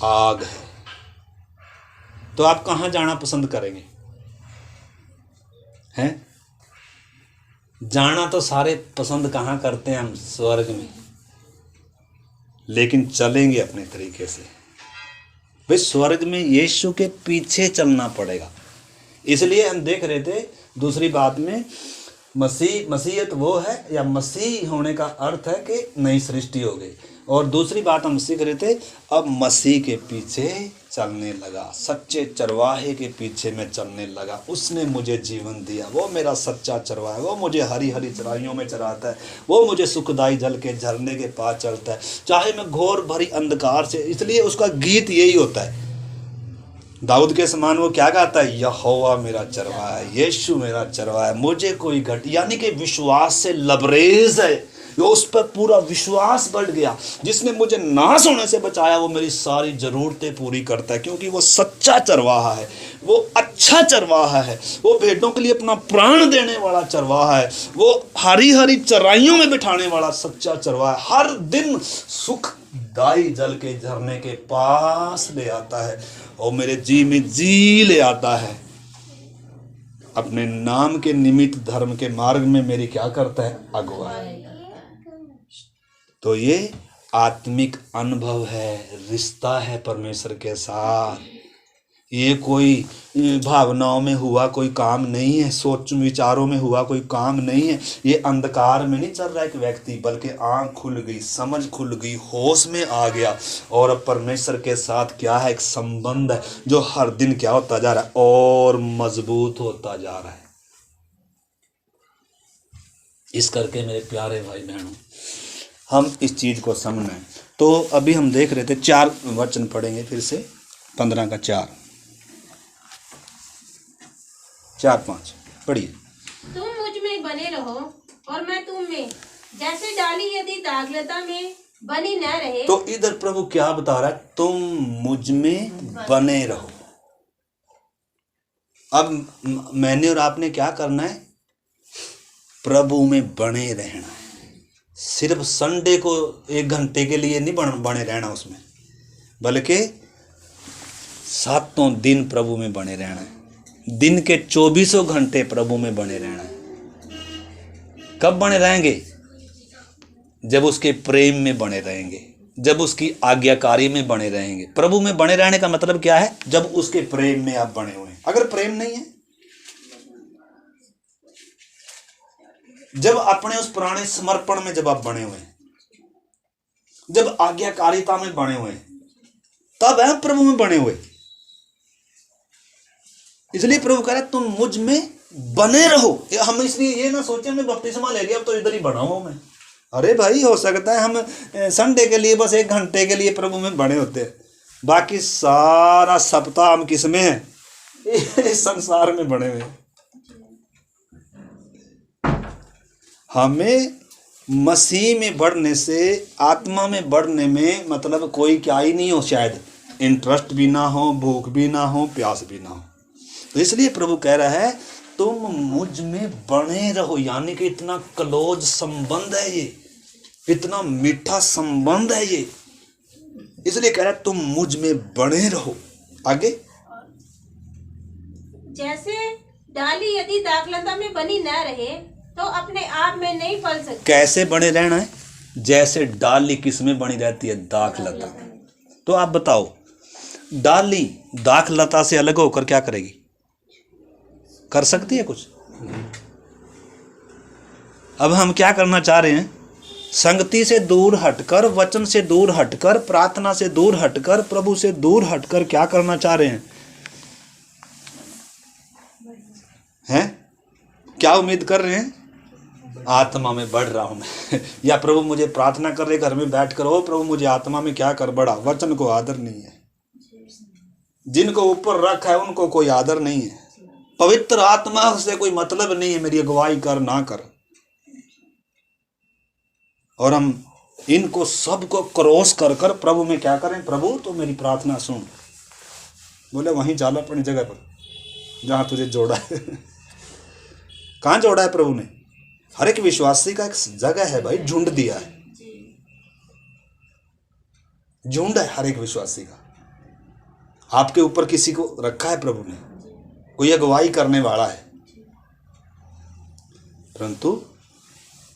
आग है। तो आप कहाँ जाना पसंद करेंगे? हैं? जाना तो सारे पसंद कहाँ करते हैं हम? स्वर्ग में। लेकिन चलेंगे अपने तरीके से। भाई स्वर्ग में यीशु के पीछे चलना पड़ेगा। इसलिए हम देख रहे थे दूसरी बात में, मसीहत वो है, या मसीह होने का अर्थ है कि नई सृष्टि हो गई। और दूसरी बात हम सीख रहे थे, अब मसीह के पीछे चलने लगा, सच्चे चरवाहे के पीछे मैं चलने लगा। उसने मुझे जीवन दिया, वो मेरा सच्चा चरवाहा है, वो मुझे हरी हरी चराइयों में चराता है, वो मुझे सुखदाई जल के झरने के पास चलता है, चाहे मैं घोर भरी अंधकार से। इसलिए उसका गीत यही होता है, दाऊद के समान वो क्या गाता है? यहोवा मेरा चरवाहा है, यीशु मेरा चरवाहा है, मुझे कोई घट, यानी कि विश्वास से लबरेज है, वो उस पर पूरा विश्वास बढ़ गया। जिसने मुझे नाश होने से बचाया वो मेरी सारी जरूरतें पूरी करता है, क्योंकि वो सच्चा चरवाहा है, वो अच्छा चरवाहा है, वो भेड़ों के लिए अपना प्राण देने वाला चरवाहा है, वो हरी हरी चराइयों में बिठाने वाला सच्चा चरवाहा है। हर दिन सुखदाई जल के झरने के पास ले आता है और मेरे जी में जी ले आता है। अपने नाम के निमित्त धर्म के मार्ग में मेरी क्या करता है? अगुवाई। तो ये आत्मिक अनुभव है, रिश्ता है परमेश्वर के साथ। ये कोई भावनाओं में हुआ कोई काम नहीं है, सोच विचारों में हुआ कोई काम नहीं है। ये अंधकार में नहीं चल रहा है एक व्यक्ति, बल्कि आंख खुल गई, समझ खुल गई, होश में आ गया, और अब परमेश्वर के साथ क्या है? एक संबंध है जो हर दिन क्या होता जा रहा है? और मजबूत होता जा रहा है। इस करके मेरे प्यारे भाई बहनों, हम इस चीज को समझना है। तो अभी हम देख रहे थे 4 वचन पढ़ेंगे फिर से, 15 का 4, 4-5 पढ़िए। तुम मुझ में बने रहो और मैं तुम में। जैसे डाली यदि दागलता में बनी न रहे तो इधर प्रभु क्या बता रहा है, तुम मुझ में बने रहो। अब मैंने और आपने क्या करना है, प्रभु में बने रहना है। सिर्फ संडे को 1 घंटे के लिए नहीं बने रहना उसमें, बल्कि 7 दिन प्रभु में बने रहना है। दिन के 24 घंटे प्रभु में बने रहना है। कब बने रहेंगे? जब उसके प्रेम में बने रहेंगे, जब उसकी आज्ञाकारी में बने रहेंगे। प्रभु में बने रहने का मतलब क्या है? जब उसके प्रेम में आप बने हुए हैं। अगर प्रेम नहीं है, जब अपने उस पुराने समर्पण में जब आप बने हुए हैं, जब आज्ञाकारिता में बने हुए हैं, तब है प्रभु में बने हुए। इसलिए प्रभु कह रहा है तुम मुझ में बने रहो। हम इसलिए ये ना सोचे हमने बपतिस्मा ले लिया अब तो इधर ही बना हूं मैं। अरे भाई, हो सकता है हम संडे के लिए बस 1 घंटे के लिए प्रभु में बने होते हैं, बाकी सारा सप्ताह हम किस में है? इस संसार में बने हुए। हमें मसीह में बढ़ने से, आत्मा में बढ़ने में मतलब कोई क्या ही नहीं हो, शायद इंटरेस्ट भी ना हो, भूख भी ना हो, प्यास भी ना हो। तो इसलिए प्रभु कह रहा है तुम मुझ में बने रहो, यानी कि इतना क्लोज संबंध है ये, इतना मीठा संबंध है ये। इसलिए कह रहा है तुम मुझ में बने रहो। आगे, जैसे डाली यदि दाखलता में बनी न रहे तो अपने आप में नहीं फल सकती। कैसे बने रहना है? जैसे डाली किस में बनी रहती है? दाखलता। तो आप बताओ, डाली दाखलता से अलग होकर क्या करेगी? कर सकती है कुछ? अब हम क्या करना चाह रहे हैं? संगति से दूर हटकर, वचन से दूर हटकर, प्रार्थना से दूर हटकर, प्रभु से दूर हटकर क्या करना चाह रहे हैं? हैं? क्या उम्मीद कर रहे हैं? आत्मा में बढ़ रहा हूं मैं या प्रभु मुझे प्रार्थना कर रहे घर में बैठ कर, हो प्रभु मुझे आत्मा में क्या कर बढ़ा। वचन को आदर नहीं है, जिनको ऊपर रखा है उनको कोई आदर नहीं है। पवित्र आत्मा से कोई मतलब नहीं है मेरी अगुवाई कर ना कर। और हम इनको सबको क्रॉस कर कर प्रभु में क्या करें? प्रभु तो मेरी प्रार्थना सुन। बोले वहीं जाला अपनी जगह पर जहां तुझे जोड़ा है। कहां जोड़ा है प्रभु ने? हर एक विश्वासी का एक जगह है भाई, झुंड दिया है, झुंड है हर एक विश्वासी का। आपके ऊपर किसी को रखा है प्रभु ने, कोई अगुवाई करने वाला है। परंतु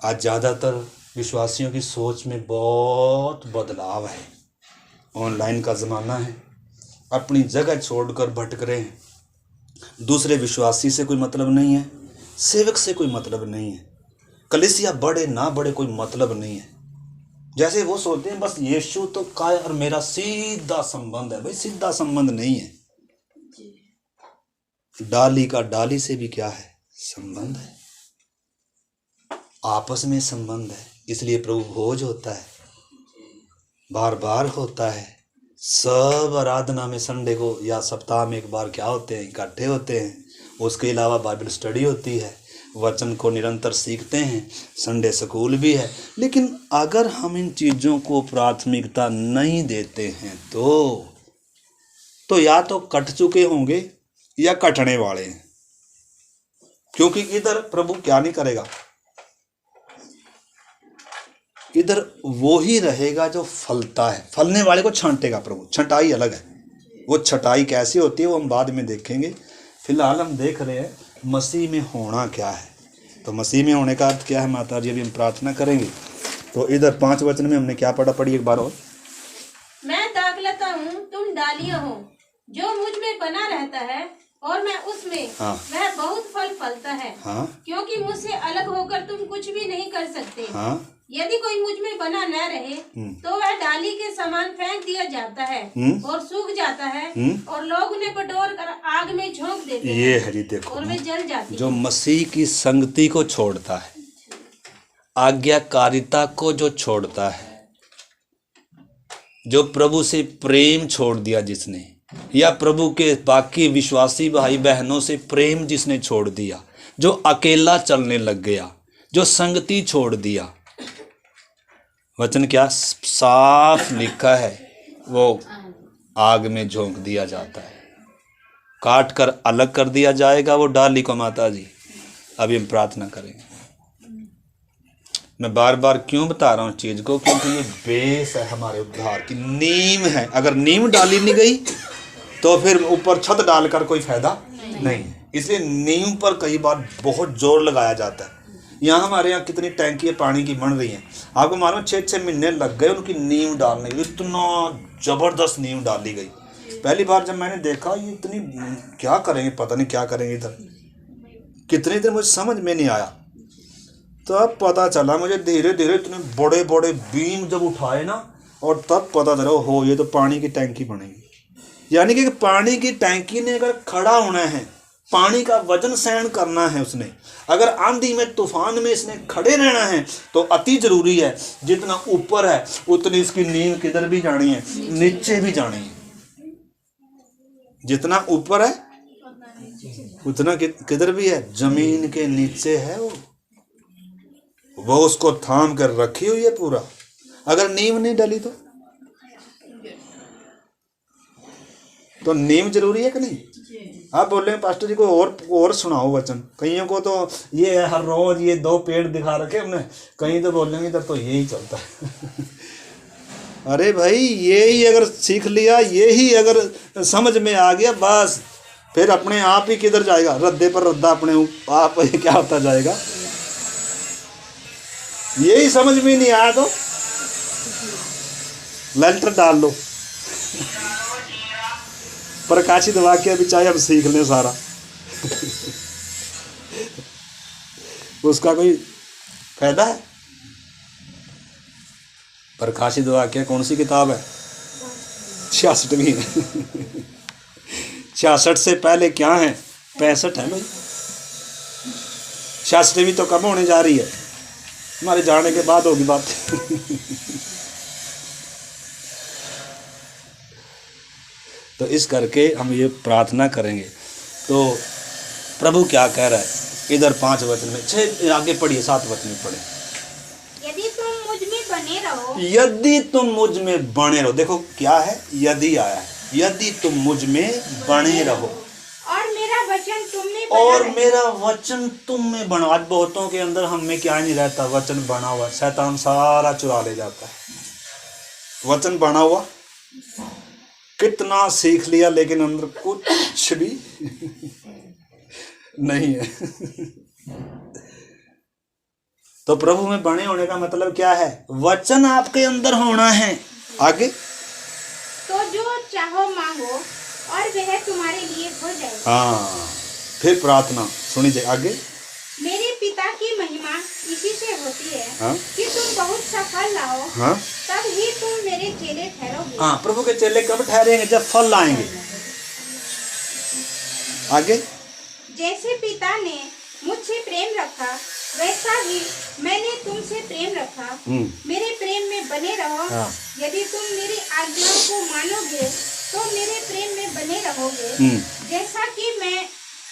आज ज़्यादातर विश्वासियों की सोच में बहुत बदलाव है। ऑनलाइन का ज़माना है, अपनी जगह छोड़कर भटक रहे हैं। दूसरे विश्वासी से कोई मतलब नहीं है, सेवक से कोई मतलब नहीं है, कलीसिया बढ़े ना बढ़े कोई मतलब नहीं है। जैसे वो सोचते हैं बस यीशु तो का और मेरा सीधा संबंध है। भाई सीधा संबंध नहीं है, डाली का डाली से भी क्या है? संबंध है, आपस में संबंध है। इसलिए प्रभु भोज होता है, बार बार होता है। सब आराधना में संडे को या सप्ताह में 1 बार क्या होते हैं? इकट्ठे होते हैं। उसके अलावा बाइबल स्टडी होती है, वचन को निरंतर सीखते हैं, संडे स्कूल भी है। लेकिन अगर हम इन चीज़ों को प्राथमिकता नहीं देते हैं तो या तो कट चुके होंगे या कटने वाले हैं। क्योंकि इधर प्रभु क्या नहीं करेगा, इधर वो ही रहेगा जो फलता है। फलने वाले को छांटेगा प्रभु। छटाई अलग है, वो छटाई कैसी होती है वो हम बाद में देखेंगे। फिलहाल हम देख रहे हैं मसीह में होना क्या है। तो मसीह में होने का अर्थ क्या है माता जी? अभी हम प्रार्थना करेंगे। तो इधर 5 वचन में हमने क्या पढ़ा? पढ़ी एक बार और। मैं दाखलता हूँ, तुम डालियां हो। जो मुझ में बना रहता है और मैं उसमें, हाँ। वह बहुत फल फलता है। हाँ। क्योंकि मुझसे अलग होकर तुम कुछ भी नहीं कर सकते। हाँ। यदि कोई मुझ में बना न रहे तो वह डाली के समान फेंक दिया जाता है और सूख जाता है और लोग उन्हें बटोर कर आग में झोंक देते हैं। ये है जी, देखो और वे जल जाते जो मसीह की संगति को छोड़ता है, आज्ञाकारिता को जो छोड़ता है, जो प्रभु से प्रेम छोड़ दिया जिसने, या प्रभु के बाकी विश्वासी भाई बहनों से प्रेम जिसने छोड़ दिया, जो अकेला चलने लग गया, जो संगति छोड़ दिया, वचन क्या साफ लिखा है, वो आग में झोंक दिया जाता है, काट कर अलग कर दिया जाएगा वो डाली को। माता जी अभी हम प्रार्थना करेंगे। मैं बार बार क्यों बता रहा हूँ चीज को, क्योंकि ये बेस है हमारे उद्धार की, नींव है। अगर नींव डाली नहीं गई तो फिर ऊपर छत डालकर कोई फायदा नहीं है। इसलिए नींव पर कई बार बहुत जोर लगाया जाता है। यहाँ हमारे यहाँ कितनी टैंकी पानी की बन रही हैं, आपको मालूम 6-6 महीने लग गए उनकी नींव डालने के लिए। इतना जबरदस्त नींव डाली गई। पहली बार जब मैंने देखा ये इतनी क्या करेंगे, पता नहीं क्या करेंगे इधर, कितनी देर मुझे समझ में नहीं आया। तब पता चला मुझे धीरे धीरे इतने बड़े बड़े बीम जब उठाए ना, और तब पता चला हो ये तो पानी की टैंकी बनेगी। यानी कि पानी की टैंकी ने अगर खड़ा होना है, पानी का वजन सहन करना है उसने, अगर आंधी में तूफान में इसने खड़े रहना है, तो अति जरूरी है जितना ऊपर है उतनी इसकी नींव किधर भी जानी है, नीचे भी जानी है। जितना ऊपर है उतना किधर भी है, जमीन के नीचे है वो उसको थाम कर रखी हुई है पूरा। अगर नींव नहीं डली तो नींव जरूरी है कि नहीं? आप बोल रहे हैं पास्टर जी को और सुनाओ वचन। कईयों को तो ये हर रोज ये 2 पेड़ दिखा रखे हमने, कहीं तो बोलेंगे तब तो यही चलता है। अरे भाई यही अगर सीख लिया, यही अगर समझ में आ गया, बस फिर अपने आप ही किधर जाएगा, रद्दे पर रद्दा अपने आप क्या होता जाएगा। यही समझ में नहीं आया तो लेंटर डाल लो। प्रकाशित वाक्य भी चाहे हम सीख लें सारा, उसका कोई फायदा है? प्रकाशित वाक्य कौन सी किताब है? 66वीं है। 66 से पहले क्या है? 65 है भाई। 66वीं तो कब होने जा रही है? हमारे जाने के बाद होगी बात। तो इस करके हम ये प्रार्थना करेंगे। तो प्रभु क्या कह रहा है इधर 5 वचन में, 6 आगे पढ़िए, 7 वचन में पढ़े। यदि तुम मुझ में बने रहो, यदि तुम मुझ में बने रहो। देखो क्या है, यदि आया है, यदि तुम मुझ में बने रहो और मेरा वचन तुम में और मेरा वचन तुम में बना। आज बहुतों के अंदर हम में क्या नहीं रहता, वचन बना हुआ, शैतान सारा चुरा ले जाता है। वचन बना हुआ कितना सीख लिया, लेकिन अंदर कुछ भी नहीं है। तो प्रभु में बने होने का मतलब क्या है? वचन आपके अंदर होना है। आगे तो जो चाहो मांगो और वह तुम्हारे लिए हो जाएगा। हाँ, फिर प्रार्थना सुनी जाए। आगे मेरे पिता की महिमा इसी से होती है, हाँ? कि तुम बहुत सा फल लाओ, हाँ? तब ही तुम मेरे चेले ठहरोगे। हाँ, प्रभु के चेले कब ठहरेंगे? जब फल लाएंगे। आगे जैसे पिता ने मुझसे प्रेम रखा, वैसा ही मैंने तुमसे प्रेम रखा। मेरे प्रेम में बने रहो। हाँ। यदि तुम मेरी आज्ञाओं को मानोगे तो मेरे प्रेम में बने रहोगे, जैसा कि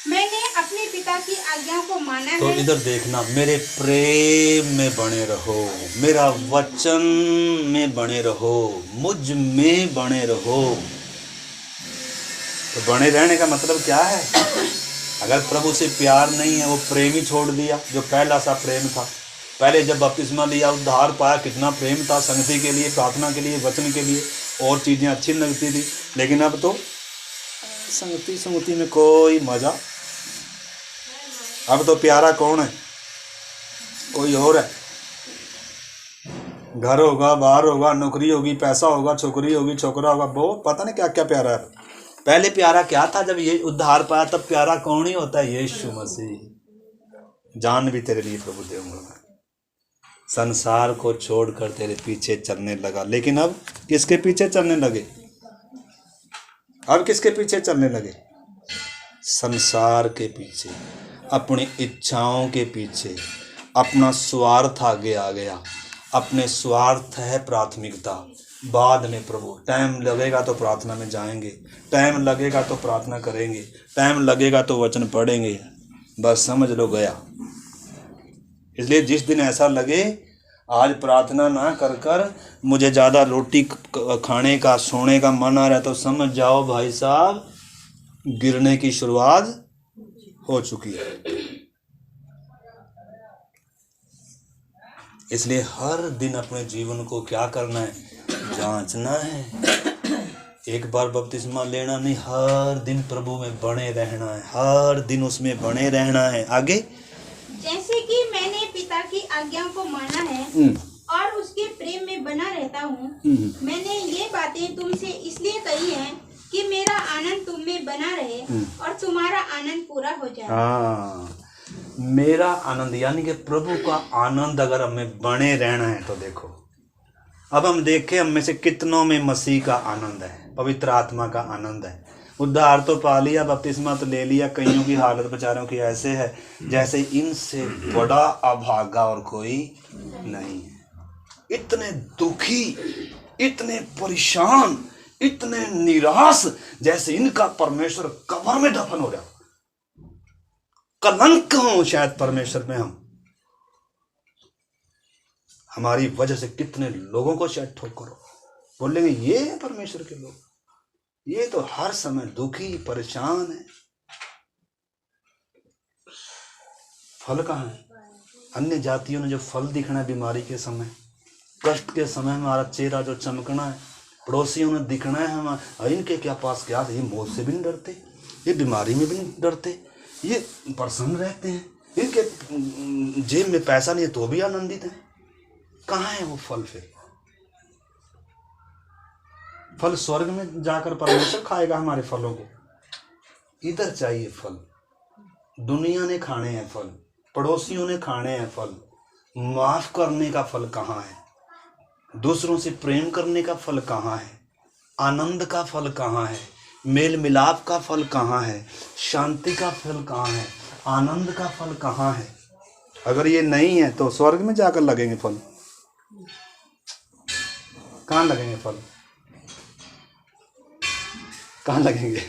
मैंने अपने पिता की आज्ञाओं को माना तो है। इधर देखना, मेरे प्रेम में बने रहो, मेरा वचन में बने रहो, मुझ में बने रहो। तो बने रहने का मतलब क्या है? अगर प्रभु से प्यार नहीं है, वो प्रेम ही छोड़ दिया जो पहला सा प्रेम था। पहले जब बपतिस्मा लिया, उद्धार पाया, कितना प्रेम था संगति के लिए, प्रार्थना के लिए, वचन के लिए, और चीज़ें अच्छी लगती थी। लेकिन अब तो संगति में कोई मज़ा। अब तो प्यारा कौन है? कोई और है। घर होगा, बाहर होगा, नौकरी होगी, पैसा होगा, छोकरी होगी, छोकरा होगा, बहुत पता नहीं क्या क्या प्यारा है। पहले प्यारा क्या था? जब ये उद्धार पाया तब प्यारा कौन ही होता है? यीशु मसीह। जान भी तेरे लिए प्रभु दूंगा, संसार को छोड़कर तेरे पीछे चलने लगा। लेकिन अब किसके पीछे चलने लगे? अब किसके पीछे चलने लगे? संसार के पीछे, अपनी इच्छाओं के पीछे। अपना स्वार्थ आगे आ गया। अपने स्वार्थ है प्राथमिकता, बाद में प्रभु। टाइम लगेगा तो प्रार्थना में जाएंगे, टाइम लगेगा तो प्रार्थना करेंगे, टाइम लगेगा तो वचन पढ़ेंगे, बस समझ लो गया। इसलिए जिस दिन ऐसा लगे आज प्रार्थना ना कर कर मुझे ज़्यादा रोटी खाने का सोने का मन आ रहा है तो समझ जाओ भाई साहब गिरने की शुरुआत हो चुकी है। इसलिए हर दिन अपने जीवन को क्या करना है, जांचना है। एक बार बपतिस्मा लेना नहीं, हर दिन प्रभु में बने रहना है, हर दिन उसमें बने रहना है। आगे, जैसे कि मैंने पिता की आज्ञाओं को माना है और उसके प्रेम में बना रहता हूँ, मैंने ये बातें तुमसे इसलिए कही हैं कि मेरा आनंद तुम में बना रहे और तुम्हारा आनंद पूरा हो जाए। हाँ, मेरा आनंद यानी कि प्रभु का आनंद अगर हमें बने रहना है तो देखो, अब हम देखें हम में से कितनों में मसीह का आनंद है, पवित्र आत्मा का आनंद है। उद्धार तो पा लिया, बपतिस्मा तो ले लिया, कईयों की हालत बेचारों की ऐसे है जैसे इनसे बड़ा अभागा और कोई नहीं है। इतने दुखी, इतने परेशान, इतने निराश, जैसे इनका परमेश्वर कब्र में दफन हो जाए। कलंक हो शायद परमेश्वर में हम, हमारी वजह से कितने लोगों को शायद ठोकर हो। बोलेंगे ये है परमेश्वर के लोग, ये तो हर समय दुखी परेशान है। फल कहाँ है? अन्य जातियों ने जो फल दिखना है बीमारी के समय, कष्ट के समय हमारा चेहरा जो चमकना है, पड़ोसियों ने दिखना है हमारा, इनके क्या पास क्या है, ये मौत से भी नहीं डरते, ये बीमारी में भी नहीं डरते, ये प्रसन्न रहते हैं, इनके जेब में पैसा नहीं है तो भी आनंदित हैं। कहाँ है वो फल? फिर फल स्वर्ग में जाकर परमेश्वर खाएगा हमारे फलों को। इधर चाहिए फल। दुनिया ने खाने हैं फल, पड़ोसियों ने खाने हैं फल। माफ करने का फल कहाँ है? दूसरों से प्रेम करने का फल कहाँ है? आनंद का फल कहाँ है? मेल मिलाप का फल कहाँ है? शांति का फल कहाँ है? आनंद का फल कहाँ है? अगर ये नहीं है तो स्वर्ग में जाकर लगेंगे फल। कहाँ लगेंगे फल? कहाँ लगेंगे?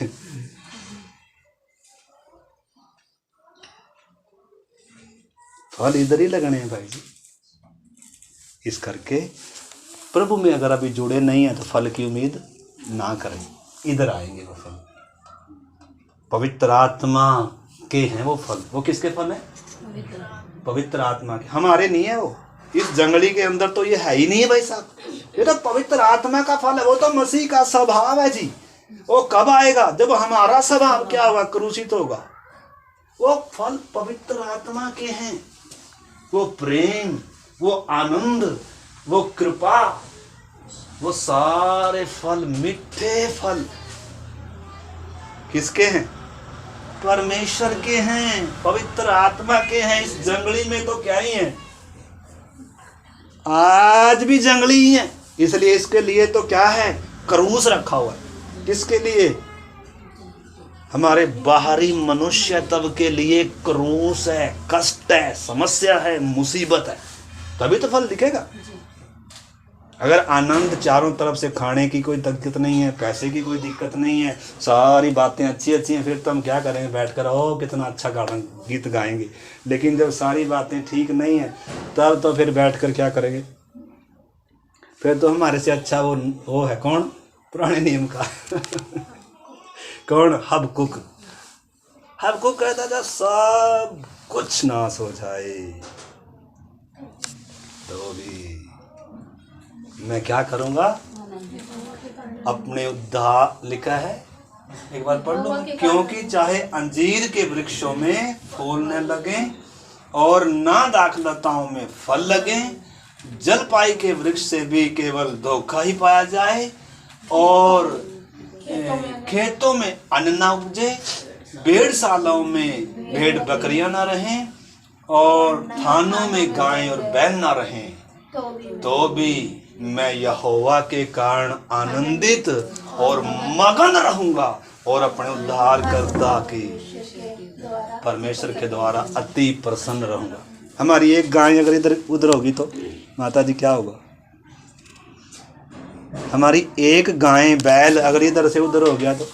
फल इधर ही लगने हैं भाई जी। इस करके प्रभु में अगर अभी जुड़े नहीं है तो फल की उम्मीद ना करें, इधर आएंगे वो फल। पवित्र आत्मा के हैं वो फल। वो किसके फल हैं? पवित्र आत्मा के। हमारे नहीं है वो। इस जंगली के अंदर तो ये है ही नहीं है भाई साहब, ये तो पवित्र आत्मा का फल है। वो तो मसीह का स्वभाव है जी। वो कब आएगा? जब हमारा स्वभाव क्या होगा? क्रूसित होगा। वो फल पवित्र आत्मा के हैं। वो प्रेम, वो आनंद, वो कृपा, वो सारे फल, मीठे फल किसके हैं? परमेश्वर के हैं, पवित्र आत्मा के हैं। इस जंगली में तो क्या ही है, आज भी जंगली ही है। इसलिए इसके लिए तो क्या है? क्रूस रखा हुआ है। किसके लिए? हमारे बाहरी मनुष्य तब के लिए क्रूस है, कष्ट है, समस्या है, मुसीबत है, तभी तो फल दिखेगा। अगर आनंद चारों तरफ से, खाने की कोई दिक्कत नहीं है, पैसे की कोई दिक्कत नहीं है, सारी बातें अच्छी अच्छी हैं, फिर तो हम क्या करेंगे? बैठकर ओ कितना अच्छा गीत गाएंगे। लेकिन जब सारी बातें ठीक नहीं है तब तो फिर बैठकर क्या करेंगे? फिर तो हमारे से अच्छा वो है कौन? पुराने नियम का कौन? हबकुक। हबकुक कहता था सब कुछ नाश हो जाए तो भी मैं क्या करूंगा? अपने उद्धार, लिखा है, एक बार पढ़ लो। क्योंकि चाहे अंजीर के वृक्षों में फूल न लगे और ना दाखलताओं में फल लगे, जलपाई के वृक्ष से भी केवल धोखा ही पाया जाए, और खेतों में अन्न ना उपजे, भेड़शालाओं में भेड़ बकरियां ना रहें, और थानों में गाय और बैल ना रहें, तो भी मैं यहोवा के कारण आनंदित और मगन रहूंगा और अपने उद्धारकर्ता की परमेश्वर के द्वारा अति प्रसन्न रहूंगा। हमारी एक गाय अगर इधर उधर होगी तो माता जी क्या होगा? हमारी एक गाय बैल अगर इधर से उधर हो गया तो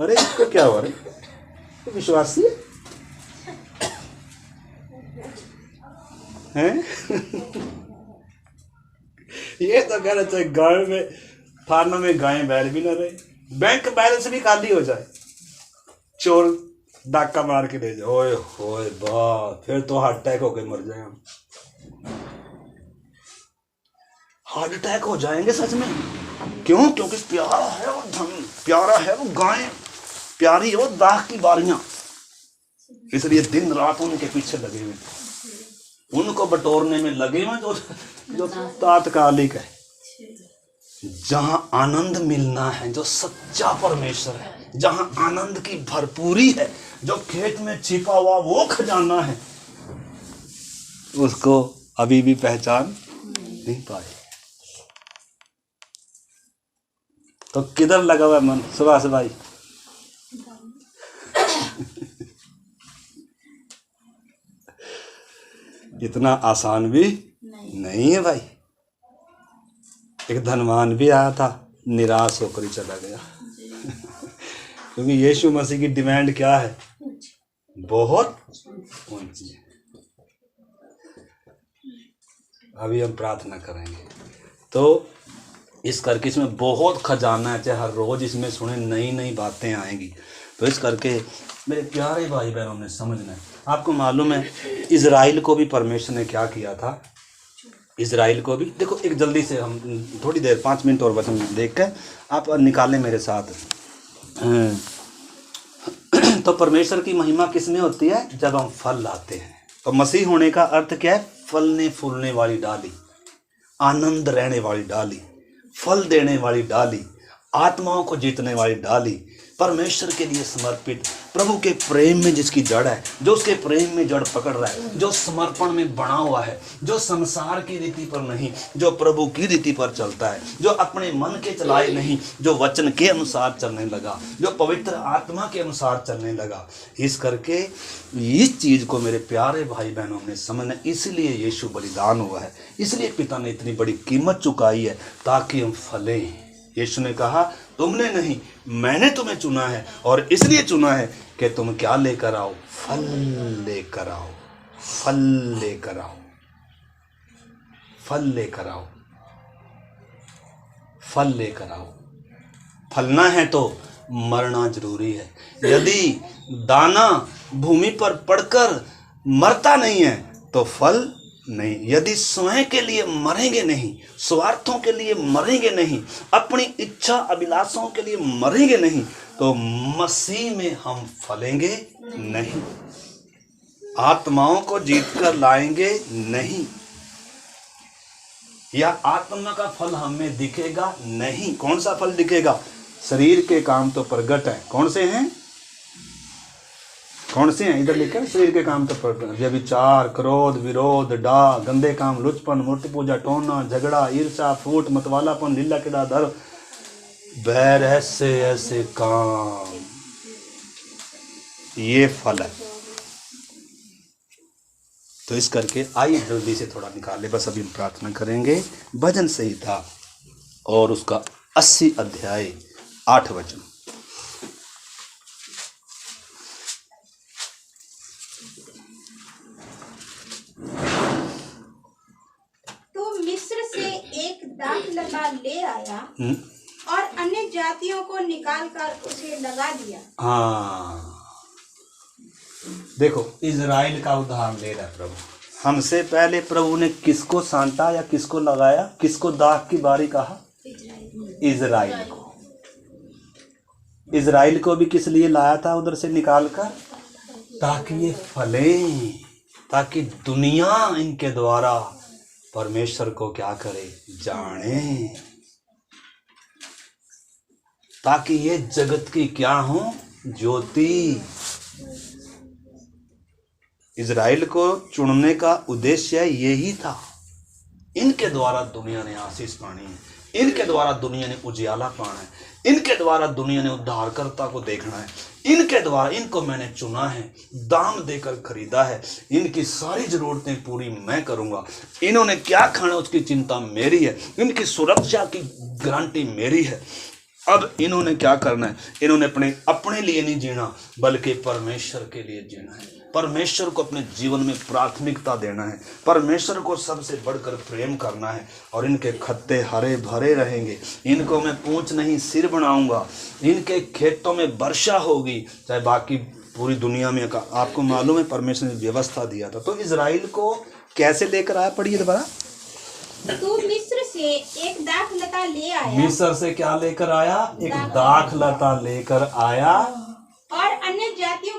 अरे इसको क्या हुआ? अरे विश्वासी है, हैं? ये तो कह रहे थे गाँव में फार्म में गाय बैल भी ना रहे, बैंक बैलेंस भी खाली हो जाए, चोर डाका मार के ले जाए, ओए होए बा, फिर तो हार्ट अटैक होके मर जाए हम। हार्ट अटैक हो जाएंगे सच में। क्यों? क्योंकि प्यारा है वो धन, प्यारा है वो गाय, प्यारी है वो दाख की बारियां, इसलिए दिन रात उनके पीछे लगे हुए, उनको बटोरने में लगे हुए, जो तात्कालिक है। जहां आनंद मिलना है, जो सच्चा परमेश्वर है, जहां आनंद की भरपूरी है, जो खेत में छिपा हुआ वो खजाना है, उसको अभी भी पहचान नहीं पाए। तो किधर लगा हुआ मन सुबह से भाई? इतना आसान भी नहीं है भाई। एक धनवान भी आया था, निराश होकर ही चला गया। क्योंकि यीशु मसीह की डिमांड क्या है? बहुत ऊंची है। अभी हम प्रार्थना करेंगे। तो इस करके इसमें बहुत खजाना है, चाहे हर रोज इसमें सुने नई नई बातें आएंगी। तो इस करके मेरे प्यारे भाई बहनों ने समझना है। आपको मालूम है इजराइल को भी परमेश्वर ने क्या किया था? इजराइल को भी देखो, एक जल्दी से हम थोड़ी देर 5 मिनट और वचन देख कर आप निकालें मेरे साथ। तो परमेश्वर की महिमा किसमें होती है? जब हम फल लाते हैं। तो मसीह होने का अर्थ क्या है? फलने फूलने वाली डाली, आनंद रहने वाली डाली, फल देने वाली डाली, आत्माओं को जीतने वाली डाली, परमेश्वर के लिए समर्पित, प्रभु के प्रेम में जिसकी जड़ है, जो उसके प्रेम में जड़ पकड़ रहा है, जो समर्पण में बना हुआ है, जो संसार की रीति पर नहीं, जो प्रभु की रीति पर चलता है, जो अपने मन के चलाए नहीं, जो वचन के अनुसार चलने लगा, जो पवित्र आत्मा के अनुसार चलने लगा। इस करके इस चीज को मेरे प्यारे भाई बहनों ने समझना, इसलिए यीशु बलिदान हुआ है, इसलिए पिता ने इतनी बड़ी कीमत चुकाई है ताकि हम फलें। यीशु ने कहा तुमने नहीं, मैंने तुम्हें चुना है, और इसलिए चुना है कि तुम क्या लेकर आओ? फल लेकर आओ, फल लेकर आओ, फल लेकर आओ, फल लेकर आओ। फलना है तो मरना जरूरी है। यदि दाना भूमि पर पड़कर मरता नहीं है तो फल नहीं। यदि स्वयं के लिए मरेंगे नहीं, स्वार्थों के लिए मरेंगे नहीं, अपनी इच्छा अभिलाषाओं के लिए मरेंगे नहीं, तो मसीह में हम फलेंगे नहीं, आत्माओं को जीत कर लाएंगे नहीं, या आत्मा का फल हमें दिखेगा नहीं। कौन सा फल दिखेगा? शरीर के काम तो प्रगट है। कौन से हैं? कौन से हैं? इधर लिखा है शरीर के काम तो प्रगट, व्यभिचार, क्रोध, विरोध, डाह, गंदे काम, लुचपन, मूर्ति पूजा, टोना, झगड़ा, ईर्ष्या, फूट, मतवालापन, लीला कीड़ा, धर्म, बैर, ऐसे काम, ये फल है। तो इस करके आइए जल्दी से थोड़ा निकाले, बस अभी हम प्रार्थना करेंगे। भजन संहिता और उसका 80 अध्याय 8 वचन। दाखलता ले आया और अन्य जातियों को निकालकर उसे लगा दिया। हाँ, देखो इजराइल का उदाहरण ले रहा है प्रभु। हमसे पहले प्रभु ने किसको सांटा या किसको लगाया? किसको दाख की बारी कहा? इजराइल को। इजराइल को भी किस लिए लाया था उधर से निकालकर? ताकि ये फलें, ताकि दुनिया इनके द्वारा परमेश्वर को क्या करे? जाने, ताकि ये जगत की क्या हो? ज्योति। इजराइल को चुनने का उद्देश्य यही था। इनके द्वारा दुनिया ने आशीष पानी है, इनके द्वारा दुनिया ने उजियाला पाना है, इनके द्वारा दुनिया ने उद्धारकर्ता को देखना है, इनके द्वारा इनको मैंने चुना है, दाम देकर खरीदा है, इनकी सारी जरूरतें पूरी मैं करूंगा। इन्होंने क्या खाना उसकी चिंता मेरी है, इनकी सुरक्षा की गारंटी मेरी है। अब इन्होंने क्या करना है, इन्होंने अपने लिए नहीं जीना बल्कि परमेश्वर के लिए जीना है। परमेश्वर को अपने जीवन में प्राथमिकता देना है, परमेश्वर को सबसे बढ़कर प्रेम करना है। और इनके खत्ते हरे भरे रहेंगे, इनको मैं पूंछ नहीं सिर बनाऊंगा, इनके खेतों में वर्षा होगी, चाहे बाकी पूरी दुनिया में। आपको मालूम है परमेश्वर ने व्यवस्था दिया था। तो इजराइल को कैसे लेकर आया, पढ़िए दोबारा। तू मिस्र से एक दाखलता ले आया। मिस्र से क्या लेकर आया? एक दाखलता लेकर आया। और अन्य जातियों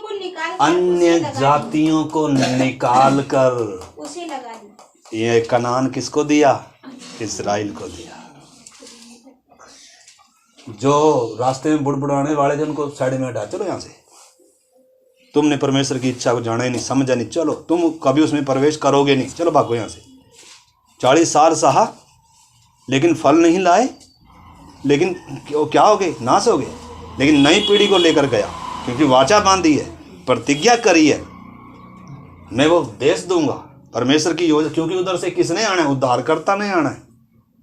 को निकाल कर उसे लगा दी। ये कनान किसको दिया? इस्राएल को दिया। जो रास्ते में बुड़बुड़ाने वाले थे उनको साइड में हटा, चलो यहाँ से, तुमने परमेश्वर की इच्छा को जाना ही नहीं, समझा नहीं, चलो तुम कभी उसमें प्रवेश करोगे नहीं, चलो भागो यहाँ से। 40 साल सहा लेकिन फल नहीं लाए, लेकिन क्या हो गए? नाश हो गए। लेकिन नई पीढ़ी को लेकर गया, क्योंकि वाचा बांधी है, प्रतिज्ञा करी है, मैं वो देश दूंगा। परमेश्वर की योजना, क्योंकि उधर से किसने आना है? उद्धारकर्ता ने आना है।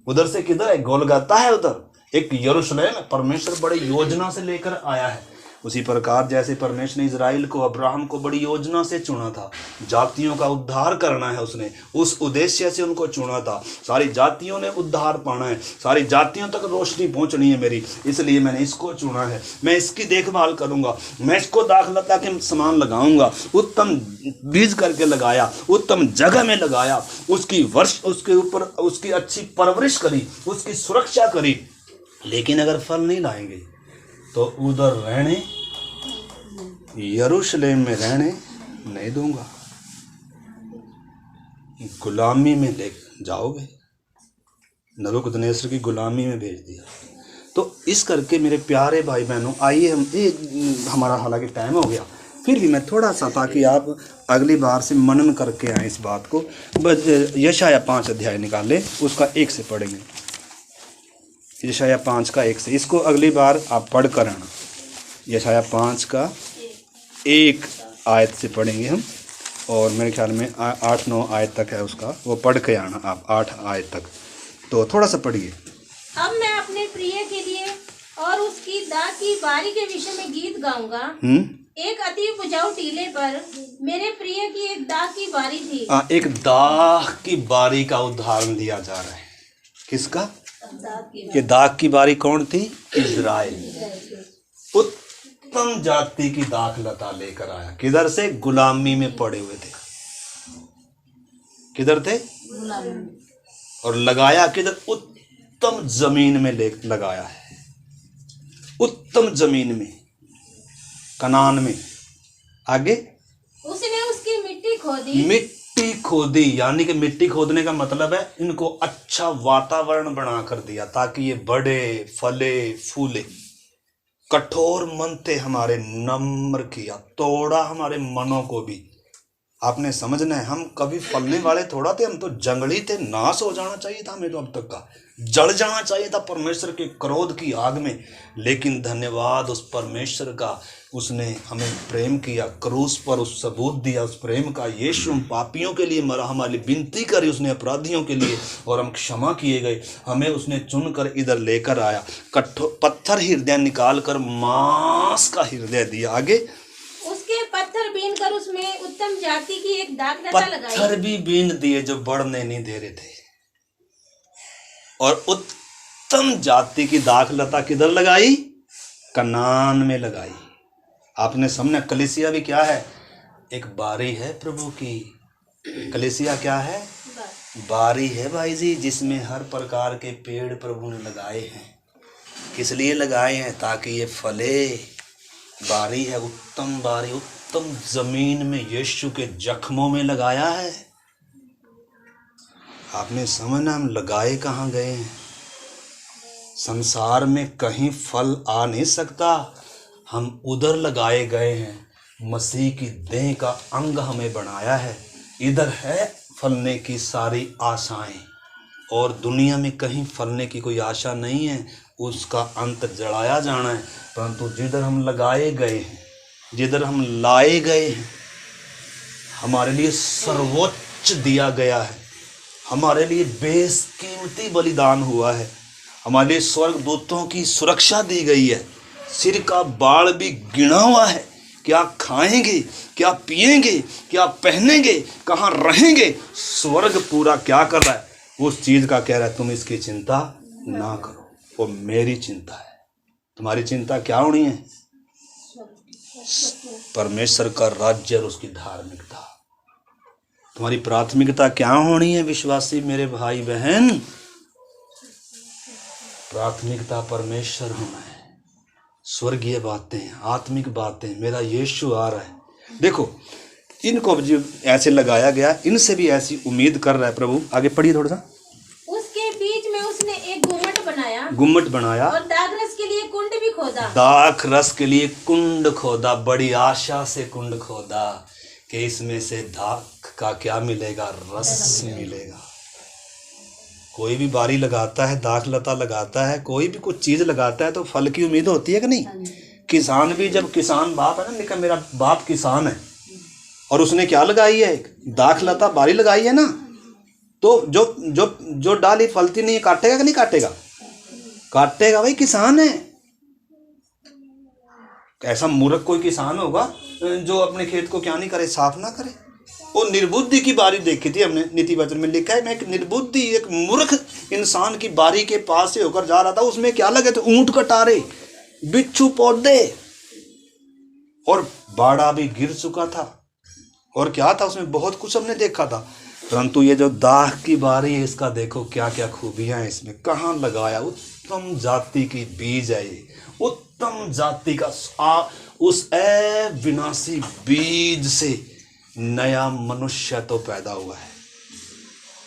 उधर से किधर है? गोलगता है, उधर एक यरूशलेम है। परमेश्वर बड़ी योजना से लेकर आया है। उसी प्रकार जैसे परमेश्वर ने इजराइल को, अब्राहम को बड़ी योजना से चुना था, जातियों का उद्धार करना है, उसने उस उद्देश्य से उनको चुना था। सारी जातियों ने उद्धार पाना है, सारी जातियों तक रोशनी पहुंचनी है मेरी, इसलिए मैंने इसको चुना है। मैं इसकी देखभाल करूंगा, मैं इसको दाखलता के समान लगाऊंगा। उत्तम बीज करके लगाया, उत्तम जगह में लगाया, उसकी वर्ष उसके ऊपर उसकी अच्छी परवरिश करी, उसकी सुरक्षा करी। लेकिन अगर फल नहीं लाएंगे तो उधर रहने, यरूशलेम में रहने नहीं दूंगा, गुलामी में ले जाओगे। नबूकदनेस्सर की गुलामी में भेज दिया। तो इस करके मेरे प्यारे भाई बहनों, आइए हम हमारा हालांकि टाइम हो गया, फिर भी मैं थोड़ा सा, ताकि आप अगली बार से मनन करके आए इस बात को। यशाया 5 अध्याय निकाले, उसका 1 से पढ़ेंगे। यशाया 5 का 1 से, इसको अगली बार आप पढ़ कर आना। यशाया 5 का 1 आयत से पढ़ेंगे हम, और मेरे ख्याल में 8-9 आयत तक है उसका, वो पढ़ के आना आप 8 आयत तक। तो थोड़ा सा पढ़िए। अब मैं अपने प्रिय के लिए और उसकी दाख की बारी के विषय में गीत गाऊंगा। एक अति उपजाऊ टीले पर मेरे प्रिय की एक दाख की बारी थी। एक दाख की बारी का उदाहरण दिया जा रहा है। किसका? ये दाख की बारी कौन थी? इजराइल। उत्तम जाति की दाखलता लेकर आया। किधर से? गुलामी में पड़े हुए थे। किधर थे? और लगाया किधर? उत्तम जमीन में लगाया है। उत्तम जमीन में, कनान में। आगे उसने उसकी मिट्टी खोदी। मिट्टी खोदी, यानी कि मिट्टी खोदने का मतलब है इनको अच्छा वातावरण बनाकर दिया ताकि ये बड़े, फले, फूले। कठोर मन थे हमारे, नम्र किया, तोड़ा हमारे मनों को भी। आपने समझना है, हम कभी फलने वाले थोड़ा थे, हम तो जंगली थे। नाश हो जाना चाहिए था हमें तो, अब तक का जल जाना चाहिए था परमेश्वर के क्रोध की आग में। लेकिन धन्यवाद उस परमेश्वर का, उसने हमें प्रेम किया, क्रूस पर उस सबूत दिया उस प्रेम का। यीशु पापियों के लिए मरा, हमारी विनती करी उसने, अपराधियों के लिए, और हम क्षमा किए गए। हमें उसने चुनकर इधर लेकर आया। कठोर पत्थर हृदय निकाल कर मांस का हृदय दिया। आगे उसके पत्थर बीन कर उसमें उत्तम जाति की एक दाखलता लगाई। पत्थर भी बीन दिए जो बढ़ने नहीं दे रहे थे, और उत्तम जाति की दाखलता किधर लगाई? कनान में लगाई। आपने समझा, कलीसिया भी क्या है? एक बारी है प्रभु की। कलीसिया क्या है? बारी है भाई जी, जिसमें हर प्रकार के पेड़ प्रभु ने लगाए हैं। किस लिए लगाए हैं? ताकि ये फले। बारी है, उत्तम बारी, उत्तम जमीन में यीशु के जख्मों में लगाया है। आपने समझना, हम लगाए कहाँ गए हैं? संसार में कहीं फल आ नहीं सकता, हम उधर लगाए गए हैं। मसीह की देह का अंग हमें बनाया है। इधर है फलने की सारी आशाएं, और दुनिया में कहीं फलने की कोई आशा नहीं है, उसका अंत जलाया जाना है। परंतु जिधर हम लगाए गए हैं, जिधर हम लाए गए हैं, हमारे लिए सर्वोच्च दिया गया है, हमारे लिए बेशकीमती बलिदान हुआ है। हमारे स्वर्ग दूतों की सुरक्षा दी गई है, सिर का बाल भी गिना हुआ है, क्या खाएंगे, क्या पिएंगे, क्या पहनेंगे, कहाँ रहेंगे, स्वर्ग पूरा क्या कर रहा है, उस चीज का कह रहा है तुम इसकी चिंता ना करो, वो मेरी चिंता है। तुम्हारी चिंता क्या होनी है? परमेश्वर का राज्य और उसकी धार्मिकता। तुम्हारी प्राथमिकता क्या होनी है विश्वासी मेरे भाई बहन? प्राथमिकता परमेश्वर होना है, स्वर्गीय बातें, आत्मिक बातें। मेरा यीशु आ रहा है। देखो इनको जो ऐसे लगाया गया, इनसे भी ऐसी उम्मीद कर रहा है प्रभु। आगे पढ़िए थोड़ा सा। उसके बीच में उसने एक गुम्मट बनाया और दाखरस के लिए कुंड भी खोदा। दाख रस के लिए कुंड खोदा, बड़ी आशा से कुंड खोदा कि इसमें से दाख का क्या मिलेगा? रस मिलेगा। कोई भी बारी लगाता है, दाख लता लगाता है, कोई भी कुछ चीज लगाता है तो फल की उम्मीद होती है कि नहीं? किसान भी, जब किसान बाप है ना, निका मेरा बाप किसान है और उसने क्या लगाई है? दाख लता बारी लगाई है ना, तो जो जो जो डाली फलती नहीं है, काटेगा कि नहीं काटेगा? काटेगा भाई, किसान है। ऐसा मूर्ख कोई किसान होगा जो अपने खेत को क्या नहीं करे, साफ ना करे। वो निर्बुद्धि की बारी देखी थी हमने, नीति वचन में लिखा है, मैं एक निर्बुद्धि, एक मूर्ख इंसान की बारी के पास से होकर जा रहा था। उसमें क्या लगे थे? ऊंट कटारे, बिच्छू पौधे, और बाड़ा भी गिर चुका था, और क्या था उसमें, बहुत कुछ हमने देखा था। परंतु ये जो दाख की बारी है, इसका देखो क्या क्या खूबियां हैं इसमें। कहाँ लगाया? उत्तम जाति की बीज है ये, उत्तम जाति का उस विनाशी बीज से नया मनुष्य तो पैदा हुआ है।